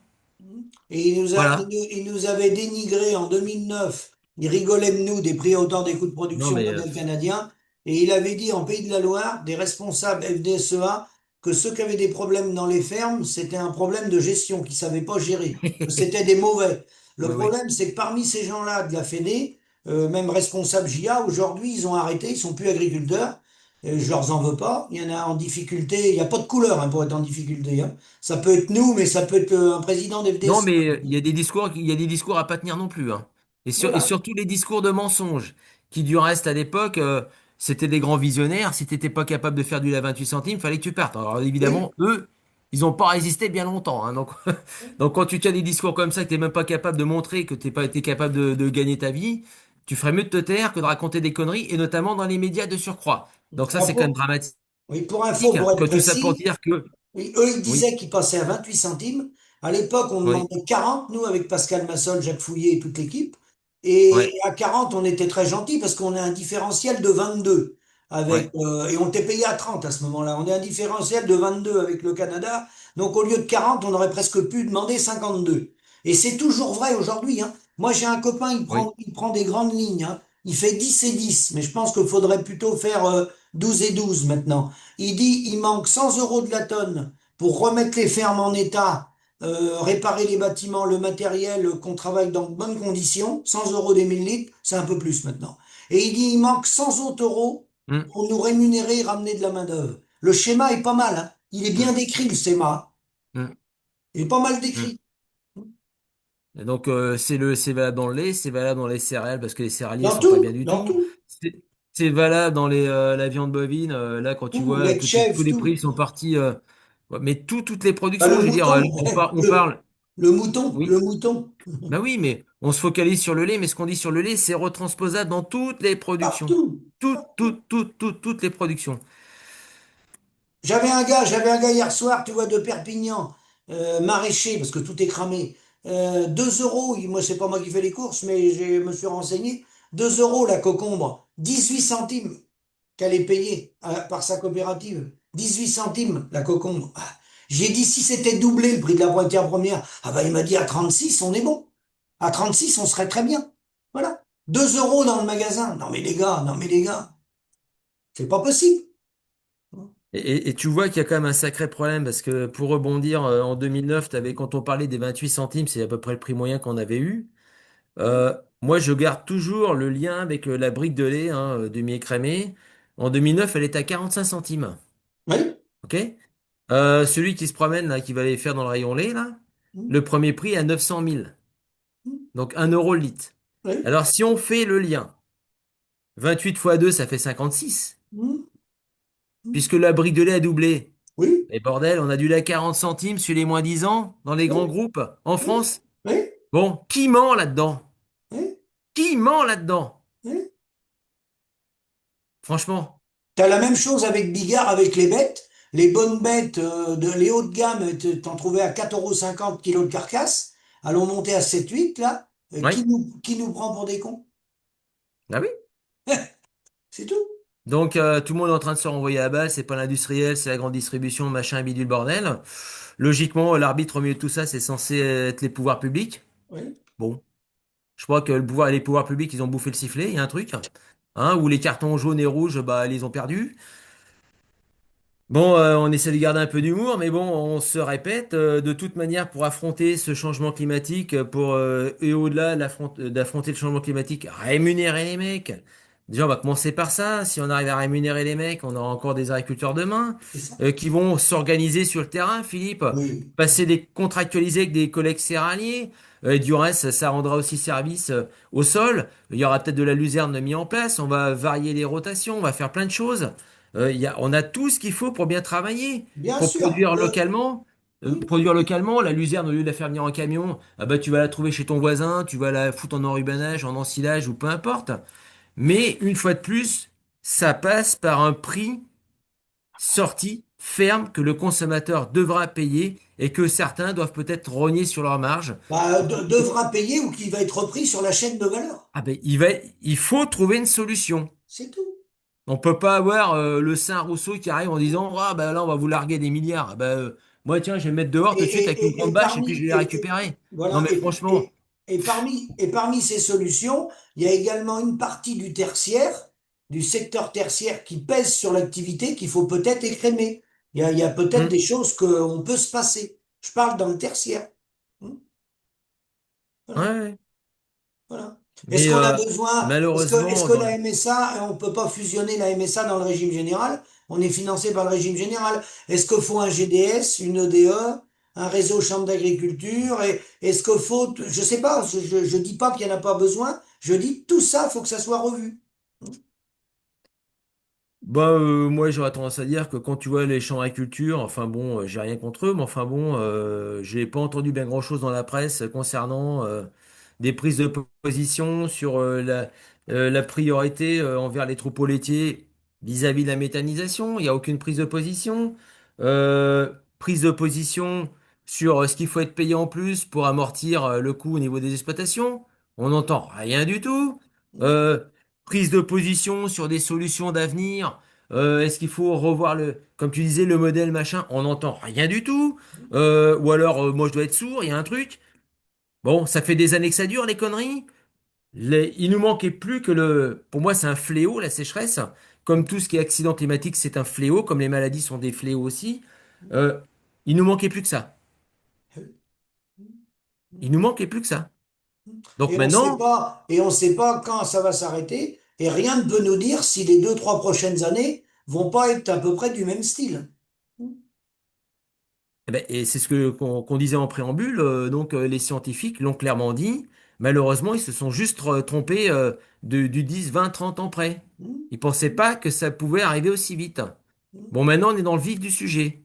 et Voilà. il nous avait dénigré en 2009. Il rigolait de nous des prix à hauteur des coûts de Non, production mais, modèle canadien. Et il avait dit en Pays de la Loire, des responsables FDSEA, que ceux qui avaient des problèmes dans les fermes, c'était un problème de gestion, qu'ils ne savaient pas gérer, que c'était des mauvais. Le oui, oui. problème, c'est que parmi ces gens-là de la Fédé, même responsables JA, aujourd'hui, ils ont arrêté, ils sont plus agriculteurs. Et je leur en veux pas. Il y en a en difficulté. Il n'y a pas de couleur hein, pour être en difficulté. Hein. Ça peut être nous, mais ça peut être un président Non, d'FDS. mais il y a des discours à pas tenir non plus, hein. Et Voilà. surtout les discours de mensonges, qui du reste à l'époque, c'était des grands visionnaires. Si t'étais pas capable de faire du la 28 centimes, fallait que tu partes. Alors Oui. évidemment, eux, ils n'ont pas résisté bien longtemps, hein. Donc, donc quand tu tiens des discours comme ça, que t'es même pas capable de montrer que t'es pas été capable de gagner ta vie, tu ferais mieux de te taire que de raconter des conneries, et notamment dans les médias de surcroît. Donc ça, Alors c'est quand même dramatique. oui, pour info, pour être Quoi, tout ça pour précis, dire que, oui, eux, ils oui, disaient qu'ils passaient à 28 centimes. À l'époque, on oui, demandait 40, nous, avec Pascal Massol, Jacques Fouillet et toute l'équipe. ouais, Et à 40, on était très gentils parce qu'on a un différentiel de 22 avec, ouais, et on était payé à 30 à ce moment-là. On a un différentiel de 22 avec le Canada. Donc, au lieu de 40, on aurait presque pu demander 52. Et c'est toujours vrai aujourd'hui, hein. Moi, j'ai un copain, oui, il prend des grandes lignes, hein. Il fait 10 et 10, mais je pense qu'il faudrait plutôt faire 12 et 12 maintenant. Il dit, il manque 100 euros de la tonne pour remettre les fermes en état, réparer les bâtiments, le matériel, qu'on travaille dans de bonnes conditions, 100 euros des 1000 litres, c'est un peu plus maintenant. Et il dit, il manque 100 autres euros hum, pour nous rémunérer et ramener de la main-d'œuvre. Le schéma est pas mal, hein. Il est bien hum, décrit, le schéma. hum, Il est pas mal hum. décrit. Et donc, c'est valable dans le lait, c'est valable dans les céréales parce que les céréaliers Dans sont pas bien tout, du dans tout. tout, C'est valable dans la viande bovine. Là, quand tu tout, vois lait de tous chèvre, les prix tout. sont partis. Ouais, mais toutes les Bah, productions, je veux dire, là, on parle. le Oui, mouton, bah oui, mais on se focalise sur le lait, mais ce qu'on dit sur le lait, c'est retransposable dans toutes les productions. partout. Toutes les productions. J'avais un gars hier soir, tu vois, de Perpignan, maraîcher, parce que tout est cramé. 2 euros, moi c'est pas moi qui fais les courses, mais je me suis renseigné. 2 euros la cocombre, 18 centimes qu'elle est payée par sa coopérative. 18 centimes la cocombre. Ah, j'ai dit si c'était doublé le prix de la matière première, ah bah il m'a dit à 36 on est bon. À 36 on serait très bien. Voilà. 2 euros dans le magasin. Non mais les gars, c'est pas possible. Et tu vois qu'il y a quand même un sacré problème parce que pour rebondir, en 2009, quand on parlait des 28 centimes, c'est à peu près le prix moyen qu'on avait eu. Moi, je garde toujours le lien avec la brique de lait, demi-écrémé. En 2009, elle était à 45 centimes. Oui. OK? Celui qui se promène, là, qui va aller faire dans le rayon lait, là, le premier prix à 900 000. Donc 1 euro le litre. Oui. Alors, si on fait le lien, 28 fois 2, ça fait 56. Puisque la brique de lait a doublé. Oui. Et bordel, on a du lait à 40 centimes sur les moins 10 ans dans les grands Oui. groupes en Oui, France. oui, Bon, qui ment là-dedans? oui, Qui ment là-dedans? oui. Franchement. T'as la même chose avec Bigard, avec les bêtes. Les bonnes bêtes, les hauts de gamme, t'en trouvais à 4,50 € kilo de carcasse. Allons monter à 7-8 là. Oui. Qui nous prend pour des cons? Ah oui. C'est tout. Donc tout le monde est en train de se renvoyer à la balle, c'est pas l'industriel, c'est la grande distribution, machin, bidule, bordel. Logiquement, l'arbitre au milieu de tout ça, c'est censé être les pouvoirs publics. Oui, Bon, je crois que les pouvoirs publics, ils ont bouffé le sifflet, il y a un truc. Hein, où les cartons jaunes et rouges, bah, ils les ont perdus. Bon, on essaie de garder un peu d'humour, mais bon, on se répète, de toute manière, pour affronter ce changement climatique, et au-delà d'affronter le changement climatique, rémunérer les mecs. Déjà, on va commencer par ça. Si on arrive à rémunérer les mecs, on aura encore des agriculteurs demain, c'est ça. qui vont s'organiser sur le terrain, Philippe, Oui, passer des contractualiser avec des collègues céréaliers. Et du reste, ça rendra aussi service, au sol. Il y aura peut-être de la luzerne mis en place. On va varier les rotations, on va faire plein de choses. On a tout ce qu'il faut pour bien travailler, bien pour sûr. produire localement. Hmm. Produire localement, la luzerne, au lieu de la faire venir en camion, ah bah, tu vas la trouver chez ton voisin, tu vas la foutre en enrubanage, en ensilage ou peu importe. Mais une fois de plus, ça passe par un prix sorti ferme que le consommateur devra payer et que certains doivent peut-être rogner sur leur marge. Bah, devra payer ou qui va être repris sur la chaîne de valeur. Ah ben, il faut trouver une solution. C'est tout. On peut pas avoir le Saint Rousseau qui arrive en disant ah ben là on va vous larguer des milliards. Ah ben, moi tiens je vais me mettre dehors tout de suite avec une grande bâche et puis je vais les récupérer. Non voilà, mais franchement, et parmi ces solutions, il y a également une partie du tertiaire, du secteur tertiaire qui pèse sur l'activité qu'il faut peut-être écrémer. Il y a peut-être hum, des choses qu'on peut se passer. Je parle dans le tertiaire. Hmm. ouais, Voilà. ouais. Voilà. Est-ce Mais qu'on a besoin, est-ce malheureusement que la MSA, on ne peut pas fusionner la MSA dans le régime général? On est financé par le régime général. Est-ce qu'il faut un GDS, une EDE, un réseau chambre d'agriculture? Et est-ce qu'il faut, je sais pas, je dis pas qu'il n'y en a pas besoin, je dis tout ça, faut que ça soit revu. bah moi j'aurais tendance à dire que quand tu vois les champs d'agriculture, enfin bon, j'ai rien contre eux, mais enfin bon, j'ai pas entendu bien grand-chose dans la presse concernant des prises de position sur la priorité envers les troupeaux laitiers vis-à-vis de la méthanisation. Il n'y a aucune prise de position. Prise de position sur ce qu'il faut être payé en plus pour amortir le coût au niveau des exploitations. On n'entend rien du tout. Euh, Prise de position sur des solutions d'avenir. Est-ce qu'il faut revoir comme tu disais, le modèle machin? On n'entend rien du tout. Ou alors, moi je dois être sourd, il y a un truc. Bon, ça fait des années que ça dure, les conneries. Il nous manquait plus que pour moi, c'est un fléau, la sécheresse. Comme tout ce qui est accident climatique, c'est un fléau, comme les maladies sont des fléaux aussi. Euh, il nous manquait plus que ça. Il nous manquait plus que ça. Donc maintenant, Et on sait pas quand ça va s'arrêter, et rien ne peut nous dire si les 2, 3 prochaines années vont pas être à peu près du même style. eh ben, et c'est ce qu'on disait en préambule, donc les scientifiques l'ont clairement dit. Malheureusement, ils se sont juste trompés du 10, 20, 30 ans près. Ils pensaient pas que ça pouvait arriver aussi vite. Bon, maintenant, on est dans le vif du sujet.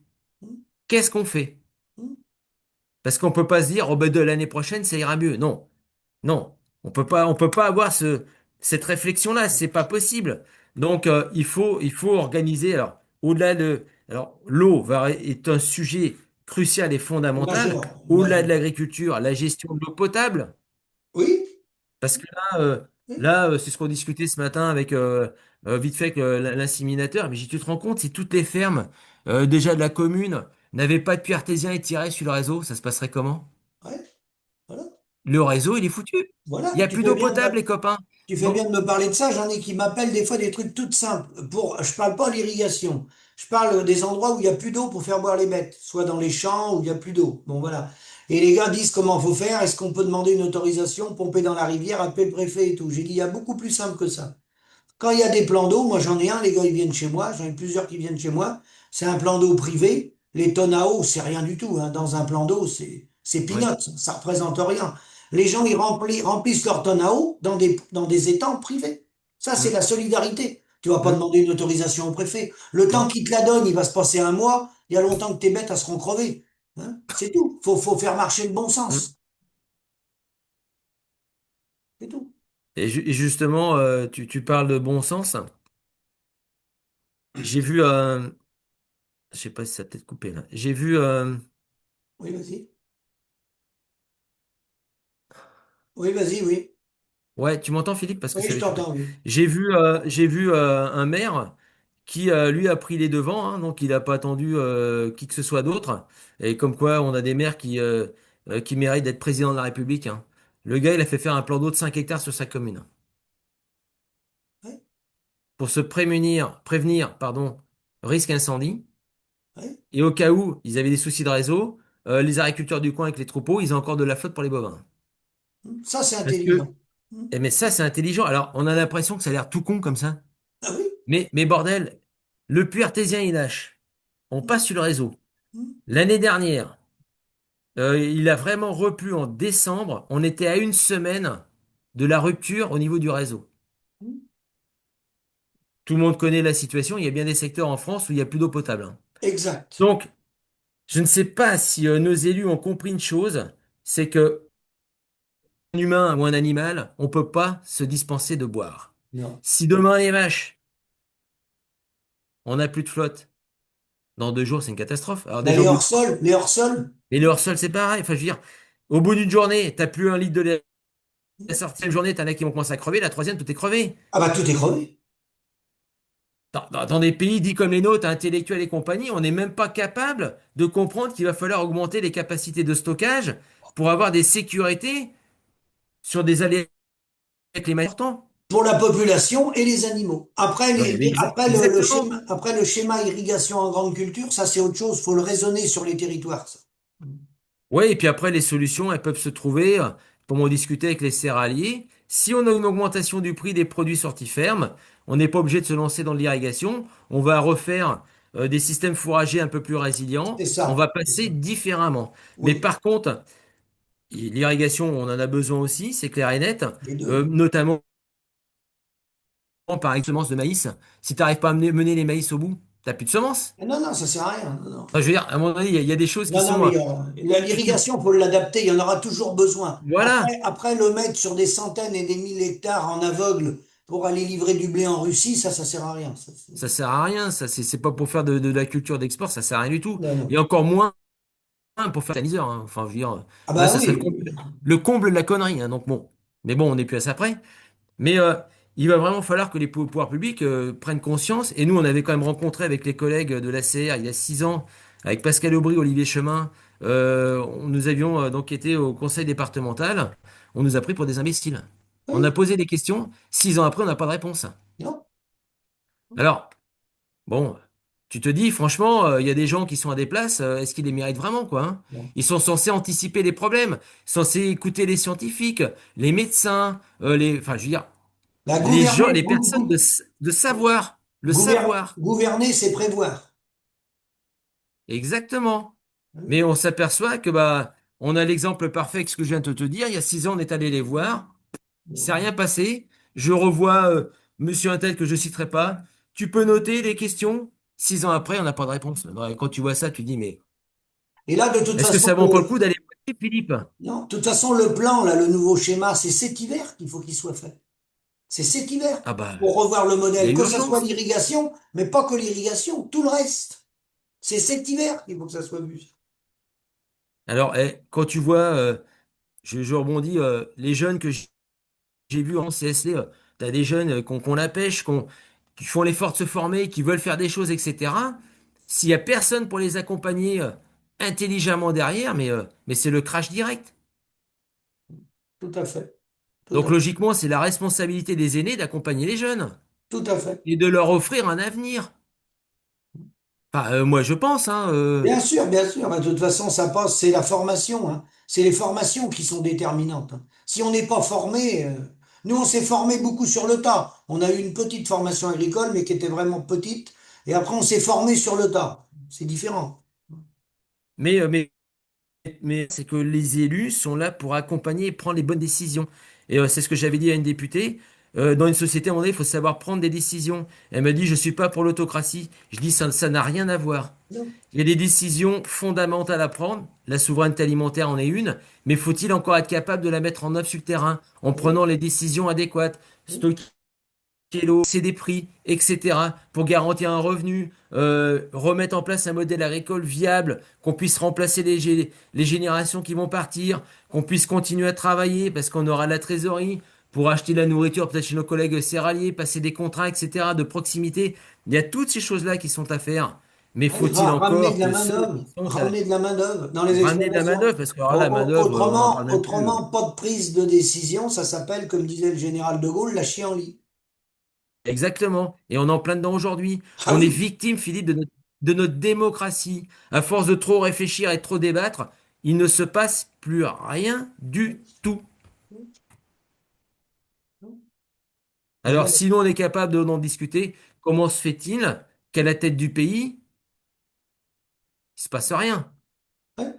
Qu'est-ce qu'on fait? Parce qu'on peut pas se dire, oh ben de l'année prochaine, ça ira mieux. Non, non, on peut pas avoir cette réflexion-là. C'est pas possible. Donc, il faut organiser. Alors, alors, est un sujet crucial et fondamental. Majeur, Au-delà de majeur. l'agriculture, la gestion de l'eau potable. Oui, Parce que oui, c'est ce qu'on discutait ce matin avec vite fait que l'inséminateur. Mais tu te rends compte, si toutes les fermes déjà de la commune n'avaient pas de puits artésien et tiraient sur le réseau, ça se passerait comment? ouais, voilà. Le réseau, il est foutu. Voilà, Il n'y a plus d'eau potable, les copains. tu fais bien Donc, de me parler de ça. J'en ai qui m'appellent des fois des trucs tout simples. Je parle pas l'irrigation. Je parle des endroits où il y a plus d'eau pour faire boire les bêtes, soit dans les champs où il y a plus d'eau. Bon, voilà. Et les gars disent comment faut faire. Est-ce qu'on peut demander une autorisation, pomper dans la rivière, appeler le préfet et tout. J'ai dit, il y a beaucoup plus simple que ça. Quand il y a des plans d'eau, moi j'en ai un, les gars ils viennent chez moi, j'en ai plusieurs qui viennent chez moi, c'est un plan d'eau privé, les tonnes à eau c'est rien du tout, hein. Dans un plan d'eau c'est ouais. peanuts, ça représente rien. Les gens ils remplissent leurs tonnes à eau dans des étangs privés. Ça c'est Mm, la solidarité. Tu vas pas mm, demander une autorisation au préfet. Le temps non. qu'il te la donne, il va se passer un mois, il y a longtemps que tes bêtes elles seront crevées. Hein. C'est tout, faut faire marcher le bon Mm. sens. C'est tout. Et justement, tu parles de bon sens. J'ai vu, je sais pas si ça a peut-être coupé là. J'ai vu, Oui, vas-y. Oui, vas-y, oui. ouais, tu m'entends Philippe parce que Oui, ça je avait chopé. t'entends, oui. J'ai vu un maire. qui lui a pris les devants, hein, donc il n'a pas attendu qui que ce soit d'autre. Et comme quoi, on a des maires qui méritent d'être président de la République, hein. Le gars, il a fait faire un plan d'eau de 5 hectares sur sa commune ouais, pour se prévenir, pardon, risque incendie. ouais. Et au cas où ils avaient des soucis de réseau, les agriculteurs du coin avec les troupeaux, ils ont encore de la flotte pour les bovins. Ça, c'est Parce que, intelligent. eh, mais ça, c'est intelligent. Alors, on a l'impression que ça a l'air tout con comme ça. Ah oui? Mais bordel, le puits artésien, il lâche. On passe sur le réseau. L'année dernière, il a vraiment replu en décembre. On était à une semaine de la rupture au niveau du réseau. Tout le monde connaît la situation. Il y a bien des secteurs en France où il n'y a plus d'eau potable, hein. Exact. Donc, je ne sais pas si nos élus ont compris une chose, c'est que un humain ou un animal, on peut pas se dispenser de boire. Non. Si demain les vaches, on n'a plus de flotte, dans 2 jours, c'est une catastrophe. Alors Bah, déjà, au bout de... les hors-sols, Mais le hors-sol, c'est pareil. Enfin, je veux dire, au bout d'une journée, t'as plus un litre de lait. La sortie journée, t'en as qui vont commencer à crever. La troisième, tout est crevé. ah bah tout est crevé. Dans des pays dits comme les nôtres, intellectuels et compagnie, on n'est même pas capable de comprendre qu'il va falloir augmenter les capacités de stockage pour avoir des sécurités sur des aléas climatiques importants. Pour la population et les animaux. Après, Ouais, mais exactement. après le schéma irrigation en grande culture, ça c'est autre chose, faut le raisonner sur les territoires, ça. Oui, et puis après, les solutions, elles peuvent se trouver pour en discuter avec les céréaliers. Si on a une augmentation du prix des produits sortis ferme, on n'est pas obligé de se lancer dans l'irrigation. On va refaire des systèmes fourragers un peu plus résilients. C'est On ça. va C'est passer ça. différemment. Mais Oui, par contre, l'irrigation, on en a besoin aussi, c'est clair et net. les deux. Notamment, par exemple, semences de maïs. Si tu n'arrives pas à mener les maïs au bout, t'as plus de semences. Ah non, non, ça sert à rien. Non, non. Enfin, je veux dire, à un moment donné, il y a des choses qui Non, non, sont... mais tu te- l'irrigation, faut l'adapter, il y en aura toujours besoin. Voilà. Après, le mettre sur des centaines et des mille hectares en aveugle pour aller livrer du blé en Russie, ça sert à rien. Ça, Ça sert à rien, ça c'est pas pour faire de la culture d'export, ça sert à rien du tout. non, Et non. encore moins pour faire taliseur, hein. Enfin, je veux dire, Ah là, bah ça serait oui. le comble de la connerie, hein. Donc bon, mais bon, on n'est plus à ça près. Mais il va vraiment falloir que les pouvoirs publics prennent conscience. Et nous, on avait quand même rencontré avec les collègues de l'ACR il y a 6 ans, avec Pascal Aubry, Olivier Chemin. Nous avions donc été au conseil départemental. On nous a pris pour des imbéciles. On a Oui, posé des questions. 6 ans après, on n'a pas de réponse. non, Alors. Bon, tu te dis, franchement, il y a des gens qui sont à des places, est-ce qu'ils les méritent vraiment, quoi, hein? non. Ils sont censés anticiper les problèmes, censés écouter les scientifiques, les médecins, enfin, je veux dire, La les gens, gouverner, les personnes de savoir, le savoir. gouverner, c'est prévoir. Exactement. Mais on s'aperçoit que, bah, on a l'exemple parfait que ce que je viens de te dire. Il y a 6 ans, on est allé les voir. Il s'est rien passé. Je revois monsieur un tel que je citerai pas. Tu peux noter les questions. 6 ans après, on n'a pas de réponse. Quand tu vois ça, tu dis, mais Et là, de toute est-ce que façon, ça vaut encore le coup d'aller voter, Philippe? non, de toute façon, le plan, là, le nouveau schéma, c'est cet hiver qu'il faut qu'il soit fait. C'est cet hiver Ah bah, pour revoir le il y a modèle, que ce soit urgence. l'irrigation, mais pas que l'irrigation, tout le reste. C'est cet hiver qu'il faut que ça soit vu. Alors, quand tu vois, je rebondis, les jeunes que j'ai vus en CSD, t'as des jeunes qu'on la pêche, qui font l'effort de se former, qui veulent faire des choses, etc. S'il y a personne pour les accompagner intelligemment derrière, mais c'est le crash direct. Tout à fait. Tout Donc à fait. logiquement, c'est la responsabilité des aînés d'accompagner les jeunes Tout à fait. et de leur offrir un avenir. Enfin, moi je pense, hein. Bien sûr, bien sûr. Bah, de toute façon, ça passe, c'est la formation, hein. C'est les formations qui sont déterminantes, hein. Si on n'est pas formé, nous, on s'est formé beaucoup sur le tas. On a eu une petite formation agricole, mais qui était vraiment petite. Et après, on s'est formé sur le tas. C'est différent. Mais, euh, mais mais c'est que les élus sont là pour accompagner et prendre les bonnes décisions. Et c'est ce que j'avais dit à une députée. Dans une société, à un moment donné, il faut savoir prendre des décisions. Elle m'a dit, je suis pas pour l'autocratie. Je dis, ça n'a rien à voir. Non. Il y a des décisions fondamentales à prendre. La souveraineté alimentaire en est une. Mais faut-il encore être capable de la mettre en œuvre sur le terrain en Oui, prenant les décisions adéquates? oui, Kilo, c'est des prix, etc., pour garantir un revenu, remettre en place un modèle agricole viable, qu'on puisse remplacer les générations qui vont partir, qu'on puisse continuer à travailler parce qu'on aura la trésorerie pour acheter de la nourriture peut-être chez nos collègues céréaliers, passer des contrats, etc., de proximité. Il y a toutes ces choses-là qui sont à faire. Mais Oui, faut-il ramener encore de la que ceux main-d'œuvre, qui sont à ramener de la main-d'œuvre dans les ramener de la exploitations. main-d'œuvre, parce que alors, la main-d'œuvre, on n'en parle même plus. Autrement, pas de prise de décision, ça s'appelle, comme disait le général de Gaulle, la chienlit. Exactement. Et on est en plein dedans aujourd'hui. Ah On est oui, victime, Philippe, de notre démocratie. À force de trop réfléchir et de trop débattre, il ne se passe plus rien du tout. non, Alors, non, si nous, on est capable d'en discuter, comment se fait-il qu'à la tête du pays, il se passe rien? ouais.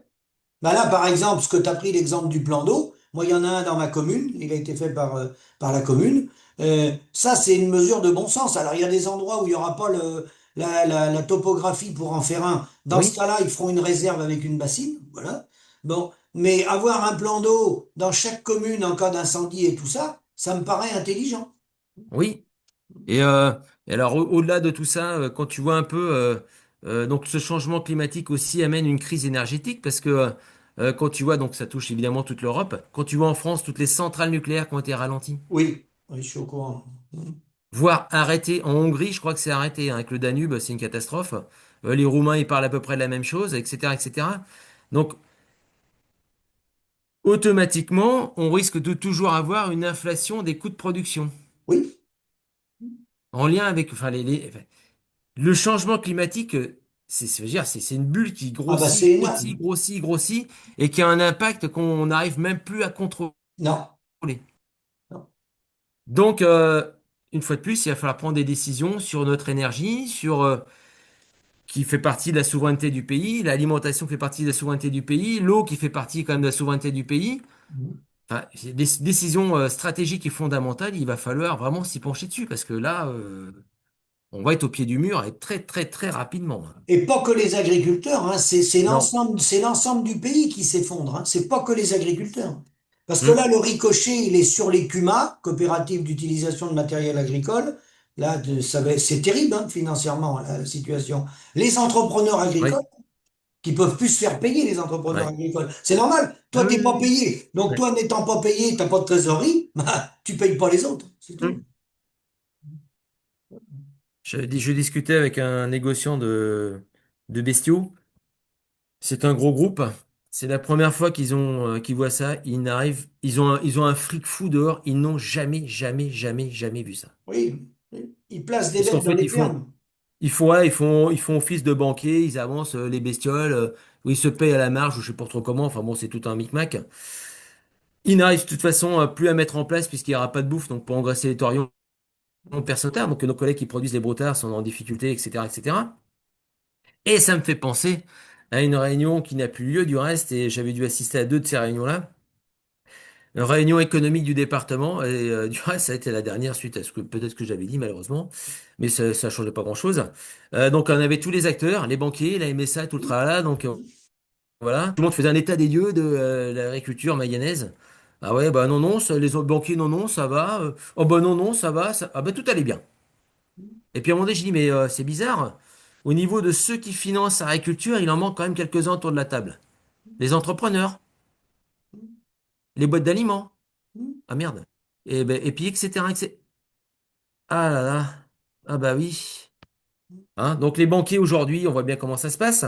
Bah là, par exemple, ce que tu as pris l'exemple du plan d'eau, moi, il y en a un dans ma commune, il a été fait par la commune. Ça, c'est une mesure de bon sens. Alors, il y a des endroits où il n'y aura pas la topographie pour en faire un. Dans ce Oui, cas-là, ils feront une réserve avec une bassine. Voilà. Bon. Mais avoir un plan d'eau dans chaque commune en cas d'incendie et tout ça, ça me paraît intelligent. oui. Et, et alors, au-delà de tout ça, quand tu vois un peu, donc ce changement climatique aussi amène une crise énergétique parce que quand tu vois, donc ça touche évidemment toute l'Europe, quand tu vois en France toutes les centrales nucléaires qui ont été ralenties, Oui, oui, je suis au courant. voire arrêtées en Hongrie, je crois que c'est arrêté, hein, avec le Danube, c'est une catastrophe. Les Roumains, ils parlent à peu près de la même chose, etc., etc. Donc, automatiquement, on risque de toujours avoir une inflation des coûts de production Oui. en lien avec, enfin, le changement climatique, je veux dire, c'est une bulle qui Ah bah c'est grossit, grossit, énorme. grossit, grossit, et qui a un impact qu'on n'arrive même plus à contrôler. Non. Non. Donc, une fois de plus, il va falloir prendre des décisions sur notre énergie, sur qui fait partie de la souveraineté du pays, l'alimentation fait partie de la souveraineté du pays, l'eau qui fait partie quand même de la souveraineté du pays. Enfin, c'est des décisions stratégiques et fondamentales, il va falloir vraiment s'y pencher dessus, parce que là, on va être au pied du mur et très, très, très rapidement. Et pas que les agriculteurs, hein, Non. c'est l'ensemble du pays qui s'effondre, hein, c'est pas que les agriculteurs. Parce que Hmm. là, le ricochet, il est sur les CUMA, coopératives d'utilisation de matériel agricole. Là, c'est terrible, hein, financièrement, la situation. Les entrepreneurs agricoles, Oui. qui peuvent plus se faire payer, les entrepreneurs Ouais. agricoles. C'est normal. Ah Toi, oui, t'es oui, pas oui. payé. Donc, Ouais. toi, n'étant pas payé, t'as pas de trésorerie, bah, tu payes pas les autres. C'est tout. Hmm. Je discutais avec un négociant de bestiaux. C'est un gros groupe. C'est la première fois qu'ils voient ça. Ils ont un fric fou dehors. Ils n'ont jamais, jamais, jamais, jamais vu ça. Oui, ils placent des Parce qu'en bêtes dans fait, les fermes. ouais, ils font office de banquier. Ils avancent les bestioles. Où ils se payent à la marge, ou je sais pas trop comment. Enfin bon, c'est tout un micmac. Ils n'arrivent de toute façon plus à mettre en place puisqu'il n'y aura pas de bouffe. Donc pour engraisser les torions, personne tard. Donc nos collègues qui produisent les broutards sont en difficulté, etc., etc. Et ça me fait penser à une réunion qui n'a plus lieu du reste, et j'avais dû assister à deux de ces réunions-là. Une réunion économique du département, et du reste, ça a été la dernière suite à ce que peut-être que j'avais dit malheureusement, mais ça ne changeait pas grand-chose. Donc on avait tous les acteurs, les banquiers, la MSA, tout le tralala, donc voilà. Tout le monde faisait un état des lieux de l'agriculture mayonnaise. Ah ouais, bah non, non, les autres banquiers, non, non, ça va. Oh bah non, non, ça va. Ah bah tout allait bien. Et puis à un moment donné, je dis, mais c'est bizarre. Au niveau de ceux qui financent l'agriculture, il en manque quand même quelques-uns autour de la table. Les entrepreneurs, les boîtes d'aliments. Ah merde. Et, ben, et puis, etc., etc. Ah là là. Ah bah oui. Hein, donc les banquiers aujourd'hui, on voit bien comment ça se passe.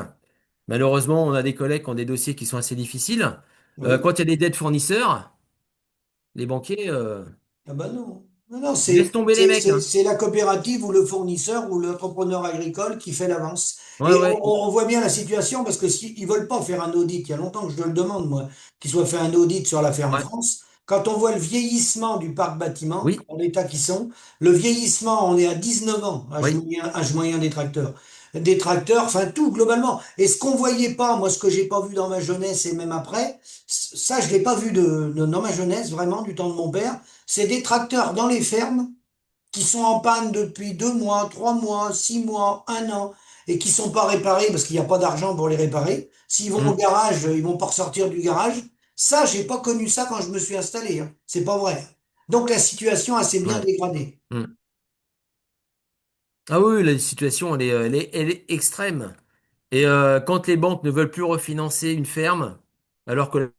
Malheureusement, on a des collègues qui ont des dossiers qui sont assez difficiles. Oui. Quand il y a des dettes fournisseurs, les banquiers Ah bah non. Non, non, laissent tomber les mecs. Hein. c'est la coopérative ou le fournisseur ou l'entrepreneur agricole qui fait l'avance. Ouais, Et ouais. on voit bien la situation parce que s'ils veulent pas faire un audit, il y a longtemps que je le demande, moi, qu'il soit fait un audit sur la ferme Ouais. France. Quand on voit le vieillissement du parc bâtiment, Oui. en l'état qu'ils sont, le vieillissement, on est à 19 ans, Oui. âge moyen des tracteurs. Des tracteurs, enfin tout, globalement. Et ce qu'on voyait pas, moi, ce que j'ai pas vu dans ma jeunesse et même après, ça, je l'ai pas vu dans ma jeunesse, vraiment, du temps de mon père. C'est des tracteurs dans les fermes qui sont en panne depuis 2 mois, 3 mois, 6 mois, un an, et qui sont pas réparés parce qu'il n'y a pas d'argent pour les réparer. S'ils vont au Hum, garage, ils vont pas ressortir du garage. Ça, j'ai pas connu ça quand je me suis installé, hein. C'est pas vrai. Donc la situation a s'est bien ouais. dégradée. Hum. Ah oui, oui, la situation, elle est extrême. Et quand les banques ne veulent plus refinancer une ferme, alors que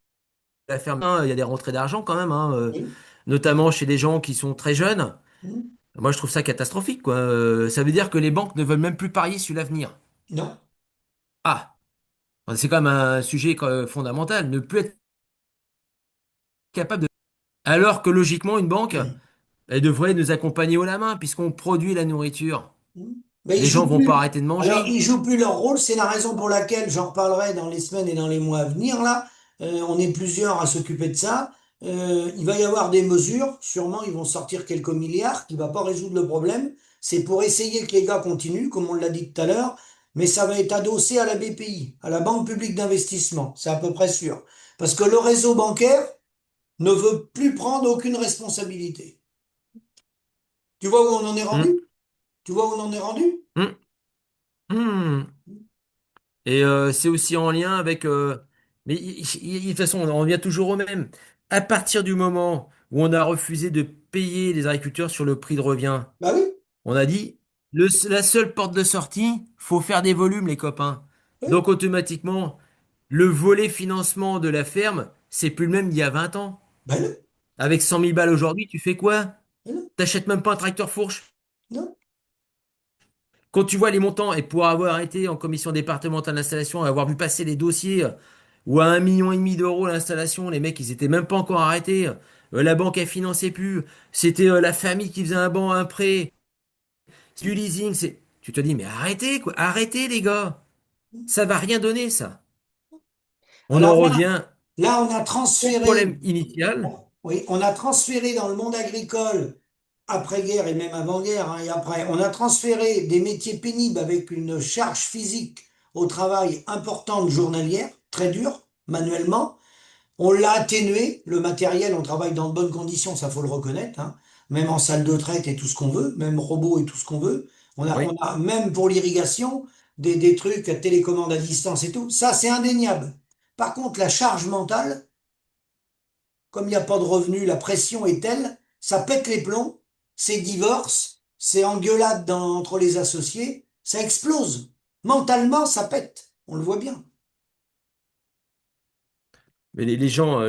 la ferme, hein, il y a des rentrées d'argent quand même, hein, Oui. notamment chez des gens qui sont très jeunes. Hmm. Moi, je trouve ça catastrophique, quoi. Ça veut dire que les banques ne veulent même plus parier sur l'avenir. Non. Ah, c'est quand même un sujet fondamental. Ne plus être capable de... Alors que logiquement, une banque, elle devrait nous accompagner haut la main, puisqu'on produit la nourriture. Hmm. Mais ils Les gens jouent vont pas plus. arrêter de Alors, manger. ils jouent plus leur rôle. C'est la raison pour laquelle j'en reparlerai dans les semaines et dans les mois à venir. Là, on est plusieurs à s'occuper de ça. Il va y avoir des mesures. Sûrement, ils vont sortir quelques milliards qui va pas résoudre le problème. C'est pour essayer que les gars continuent, comme on l'a dit tout à l'heure. Mais ça va être adossé à la BPI, à la Banque publique d'investissement. C'est à peu près sûr. Parce que le réseau bancaire ne veut plus prendre aucune responsabilité. Tu vois où on en est Hum, rendu? Tu vois où on en est rendu? hum, hum. Et c'est aussi en lien avec... mais de toute façon, on revient toujours au même. À partir du moment où on a refusé de payer les agriculteurs sur le prix de revient, Bah oui, on a dit, la seule porte de sortie, faut faire des volumes, les copains. oui. Donc automatiquement, le volet financement de la ferme, c'est plus le même d'il y a 20 ans. Ben non, Avec 100 000 balles aujourd'hui, tu fais quoi? ben non, T'achètes même pas un tracteur fourche. non. Quand tu vois les montants, et pour avoir été en commission départementale d'installation, avoir vu passer les dossiers, ou à 1,5 million d'euros l'installation, les mecs, ils étaient même pas encore arrêtés. La banque, elle finançait plus. C'était la famille qui faisait un prêt, du leasing. Tu te dis, mais arrêtez, quoi. Arrêtez, les gars. Ça va rien donner, ça. On en Alors là, revient là, on a au transféré, problème initial. oui, on a transféré dans le monde agricole, après-guerre et même avant-guerre, hein, et après, on a transféré des métiers pénibles avec une charge physique au travail importante journalière, très dure, manuellement. On l'a atténué, le matériel, on travaille dans de bonnes conditions, ça faut le reconnaître, hein, même en salle de traite et tout ce qu'on veut, même robot et tout ce qu'on veut. On Oui. a même pour l'irrigation des trucs à télécommande à distance et tout. Ça, c'est indéniable. Par contre, la charge mentale, comme il n'y a pas de revenus, la pression est telle, ça pète les plombs, c'est divorce, c'est engueulade entre les associés, ça explose. Mentalement, ça pète. On le voit bien. Mais les gens,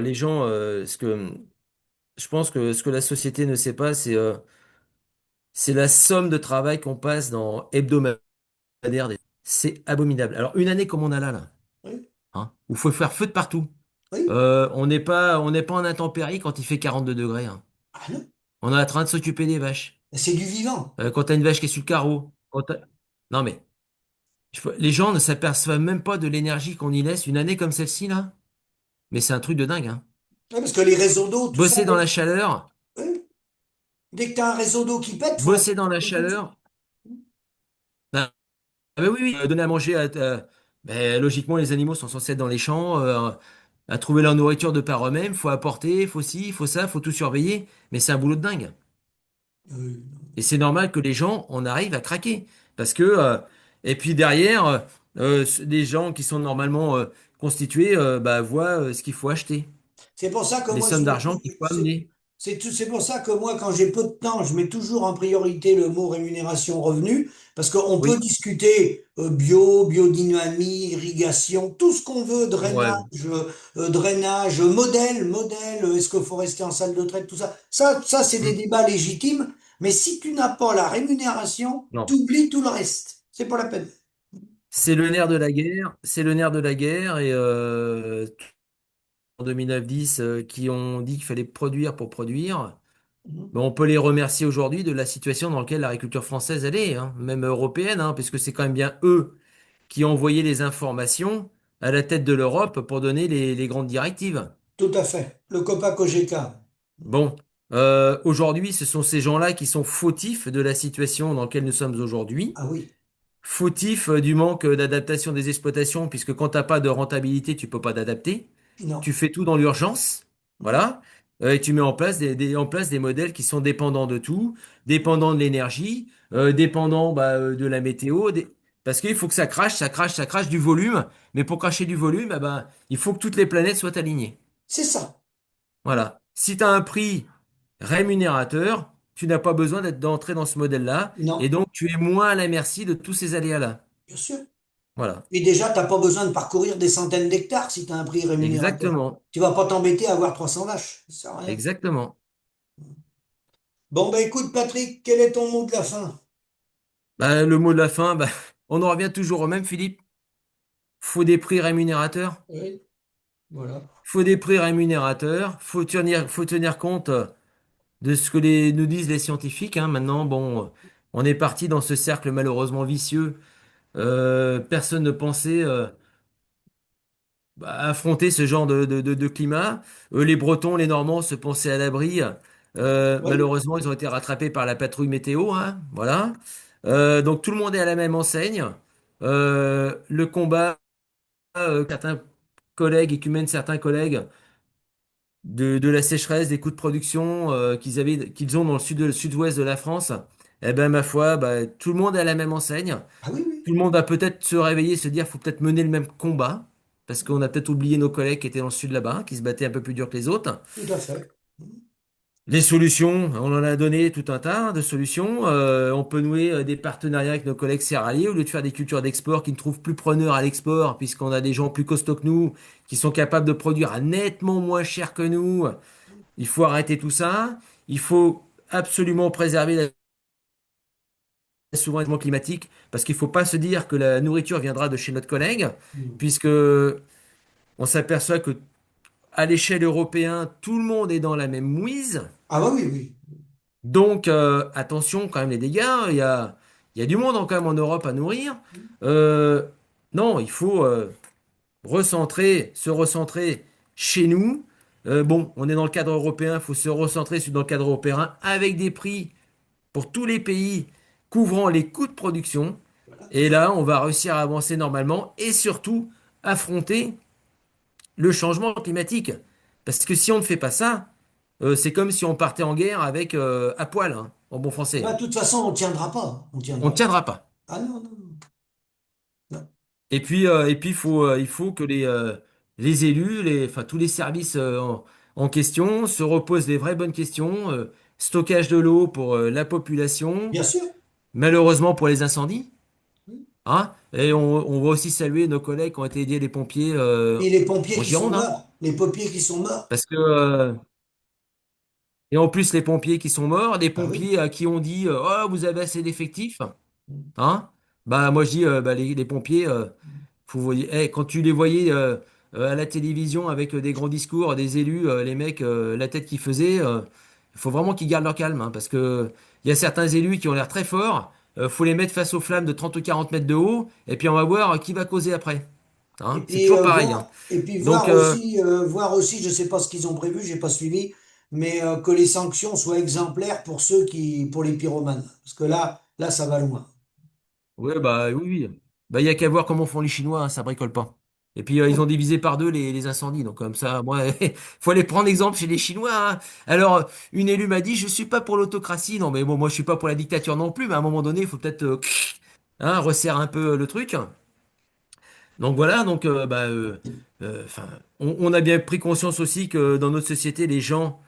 je pense que ce que la société ne sait pas, c'est la somme de travail qu'on passe dans hebdomadaire. C'est abominable. Alors, une année comme on a là, Oui, hein, où il faut faire feu de partout. oui. On n'est pas en intempérie quand il fait 42 degrés, hein. Ah non, On est en train de s'occuper des vaches. c'est du vivant. Quand t'as une vache qui est sur le carreau. Non mais, les gens ne s'aperçoivent même pas de l'énergie qu'on y laisse une année comme celle-ci, là. Mais c'est un truc de dingue, hein. Ouais, parce que les réseaux d'eau, tout ça, Bosser dans la chaleur, oui, dès que tu as un réseau d'eau qui pète, faut bosser dans la l'interrompre tout de suite. chaleur. Ben, ah ben oui, oui, donner à manger ben, logiquement, les animaux sont censés être dans les champs, à trouver leur nourriture de par eux-mêmes. Faut apporter, faut ci, faut ça, faut tout surveiller. Mais c'est un boulot de dingue. Euh, Et c'est normal que les gens en arrivent à craquer. Parce que, et puis derrière, les gens qui sont normalement constitués bah, voient ce qu'il faut acheter, C'est pour ça que les moi, sommes d'argent qu'il faut amener. c'est pour ça que moi, quand j'ai peu de temps, je mets toujours en priorité le mot rémunération revenu, parce qu'on peut Oui, discuter bio, biodynamie, irrigation, tout ce qu'on veut, ouais. drainage, modèle, est-ce qu'il faut rester en salle de traite, tout ça. Ça, c'est des Hmm. débats légitimes, mais si tu n'as pas la rémunération, Non. tu oublies tout le reste. C'est pas la peine. C'est le nerf de la guerre, c'est le nerf de la guerre. Et en 2009-10, qui ont dit qu'il fallait produire pour produire. Mhm. Mais on peut les remercier aujourd'hui de la situation dans laquelle l'agriculture française elle est, hein, même européenne, hein, puisque c'est quand même bien eux qui ont envoyé les informations à la tête de l'Europe pour donner les grandes directives. Tout à fait. Le Copa-Cogeca. Bon, aujourd'hui, ce sont ces gens-là qui sont fautifs de la situation dans laquelle nous sommes aujourd'hui, Ah oui, fautifs du manque d'adaptation des exploitations, puisque quand t'as pas de rentabilité, tu peux pas t'adapter. non. Tu fais tout dans l'urgence, Mhm. voilà, et tu mets en place en place des modèles qui sont dépendants de tout, dépendants de l'énergie, dépendants bah, de la météo, parce qu'il faut que ça crache du volume, mais pour cracher du volume, eh ben, il faut que toutes les planètes soient alignées. C'est ça. Voilà. Si tu as un prix rémunérateur, tu n'as pas besoin d'entrer dans ce modèle-là, et Non, donc tu es moins à la merci de tous ces aléas-là. bien sûr. Voilà. Et déjà, t'as pas besoin de parcourir des centaines d'hectares si tu as un prix rémunérateur. Exactement. Tu vas pas t'embêter à avoir 300 vaches. Ça sert à rien. Exactement. Bon, bah écoute, Patrick, quel est ton mot de la fin? Bah, le mot de la fin, bah, on en revient toujours au même, Philippe. Faut des prix rémunérateurs. Oui, voilà. Faut des prix rémunérateurs. Faut tenir compte de ce que nous disent les scientifiques, hein. Maintenant, bon, on est parti dans ce cercle malheureusement vicieux. Personne ne pensait affronter ce genre de climat. Les Bretons, les Normands se pensaient à l'abri. Oui, Malheureusement, ils ont été rattrapés par la patrouille météo, hein. Voilà. Donc tout le monde est à la même enseigne. Le combat, certains collègues, écumènes, certains collègues de la sécheresse, des coûts de production qu'ils ont dans le sud-ouest de la France, eh ben ma foi, bah, tout le monde est à la même enseigne. ah oui, oui, Tout le monde va peut-être se réveiller, se dire, faut peut-être mener le même combat, parce qu'on a peut-être oublié nos collègues qui étaient dans le sud là-bas, qui se battaient un peu plus dur que les autres. tout à fait. Les solutions, on en a donné tout un tas de solutions. On peut nouer des partenariats avec nos collègues céréaliers au lieu de faire des cultures d'export qui ne trouvent plus preneurs à l'export, puisqu'on a des gens plus costauds que nous, qui sont capables de produire à nettement moins cher que nous. Il faut arrêter tout ça. Il faut absolument préserver la souveraineté climatique, parce qu'il ne faut pas se dire que la nourriture viendra de chez notre collègue, Mm. puisque on s'aperçoit que à l'échelle européenne, tout le monde est dans la même mouise. Ah bah oui, oui. Donc attention quand même les dégâts. Il y a du monde quand même en Europe à nourrir. Euh, non, il faut se recentrer chez nous. Bon, on est dans le cadre européen, il faut se recentrer dans le cadre européen avec des prix pour tous les pays couvrant les coûts de production. Voilà, tout Et à fait. là, on va réussir à avancer normalement et surtout affronter le changement climatique. Parce que si on ne fait pas ça, c'est comme si on partait en guerre avec à poil, hein, en bon français, Bah, hein. de toute façon, on ne tiendra pas. On On ne tiendra pas. tiendra pas. Ah non, non, non. Non. Et puis il faut que les élus, enfin, tous les services en question se reposent des vraies bonnes questions. Stockage de l'eau pour la population, Bien sûr. malheureusement pour les incendies. Oui. Hein? Et on va aussi saluer nos collègues qui ont été aidés, les pompiers Et les pompiers en qui sont Gironde, hein. morts. Les pompiers qui sont morts. Parce que et en plus les pompiers qui sont morts, des Ah oui. pompiers à qui on dit oh vous avez assez d'effectifs, hein? Bah moi je dis bah, les pompiers quand tu les voyais à la télévision avec des grands discours, des élus, les mecs la tête qu'ils faisaient, il faut vraiment qu'ils gardent leur calme, hein, parce que il y a certains élus qui ont l'air très forts. Faut les mettre face aux flammes de 30 ou 40 mètres de haut, et puis on va voir qui va causer après. Et Hein, c'est puis toujours pareil, hein. Donc, voir aussi, je sais pas ce qu'ils ont prévu, j'ai pas suivi, mais que les sanctions soient exemplaires pour pour les pyromanes, parce que là, ça va loin. ouais, bah oui, oui. Bah, il y a qu'à voir comment font les Chinois, hein, ça bricole pas. Et puis, ils ont divisé par deux les incendies. Donc, comme ça, moi, faut aller prendre exemple chez les Chinois, hein. Alors, une élue m'a dit, je suis pas pour l'autocratie. Non, mais bon, moi, je suis pas pour la dictature non plus. Mais à un moment donné, il faut peut-être, resserre un peu le truc. Donc, voilà. Donc, enfin, on a bien pris conscience aussi que dans notre société, les gens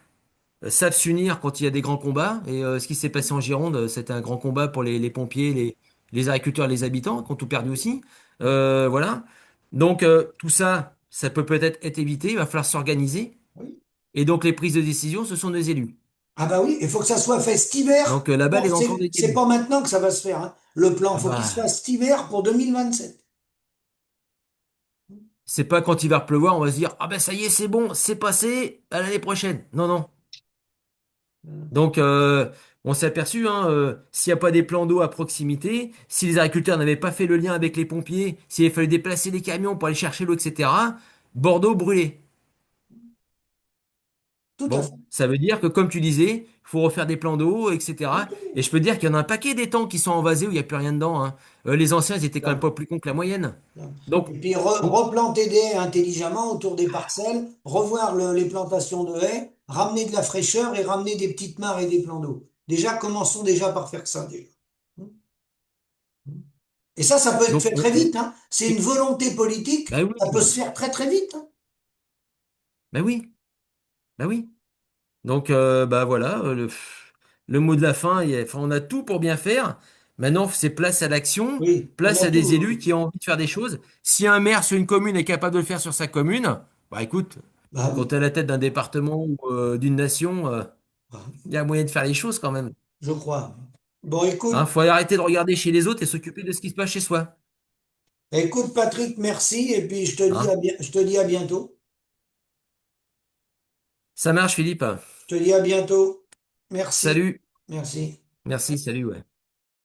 savent s'unir quand il y a des grands combats. Et ce qui s'est passé en Gironde, c'était un grand combat pour les pompiers, les agriculteurs, les habitants, qui ont tout perdu aussi. Voilà. Donc tout ça, ça peut peut-être être évité. Il va falloir s'organiser. Oui. Et donc les prises de décision, ce sont nos élus. Ah bah oui, il faut que ça soit fait cet hiver. Donc la balle Bon, est dans le camp des c'est élus. pas maintenant que ça va se faire, hein. Le plan, Ah faut qu'il se bah, fasse cet hiver pour 2027. c'est pas quand il va pleuvoir, on va se dire, ah ben ça y est, c'est bon, c'est passé, à l'année prochaine. Non, non. Donc, on s'est aperçu, hein, s'il n'y a pas des plans d'eau à proximité, si les agriculteurs n'avaient pas fait le lien avec les pompiers, s'il fallait déplacer les camions pour aller chercher l'eau, etc., Bordeaux brûlait. Tout à fait. Bon, ça veut dire que, comme tu disais, il faut refaire des plans d'eau, etc. Et je peux te dire qu'il y en a un paquet d'étangs qui sont envasés où il n'y a plus rien dedans, hein. Les anciens, ils étaient quand même Là, pas plus cons que la moyenne. là. Donc, Et puis on- replanter des haies intelligemment autour des parcelles, revoir les plantations de haies, ramener de la fraîcheur et ramener des petites mares et des plans d'eau. Déjà, commençons déjà par faire ça déjà. Et ça peut être donc, fait très vite, hein. C'est une volonté politique, bah oui, ça peut se faire très très vite, hein. bah oui, bah oui. Donc, bah voilà, le mot de la fin, enfin, on a tout pour bien faire. Maintenant, c'est place à l'action, Oui, on place a à des élus tout. qui ont envie de faire des choses. Si un maire sur une commune est capable de le faire sur sa commune, bah écoute, Bah quand oui, tu es à la tête d'un département ou d'une nation, Il y a moyen de faire les choses quand même. je crois. Bon, Hein, faut arrêter de regarder chez les autres et s'occuper de ce qui se passe chez soi. écoute Patrick, merci et puis Hein? je te dis à bientôt. Ça marche, Philippe. Je te dis à bientôt. Merci. Salut. Merci. Merci, salut, ouais.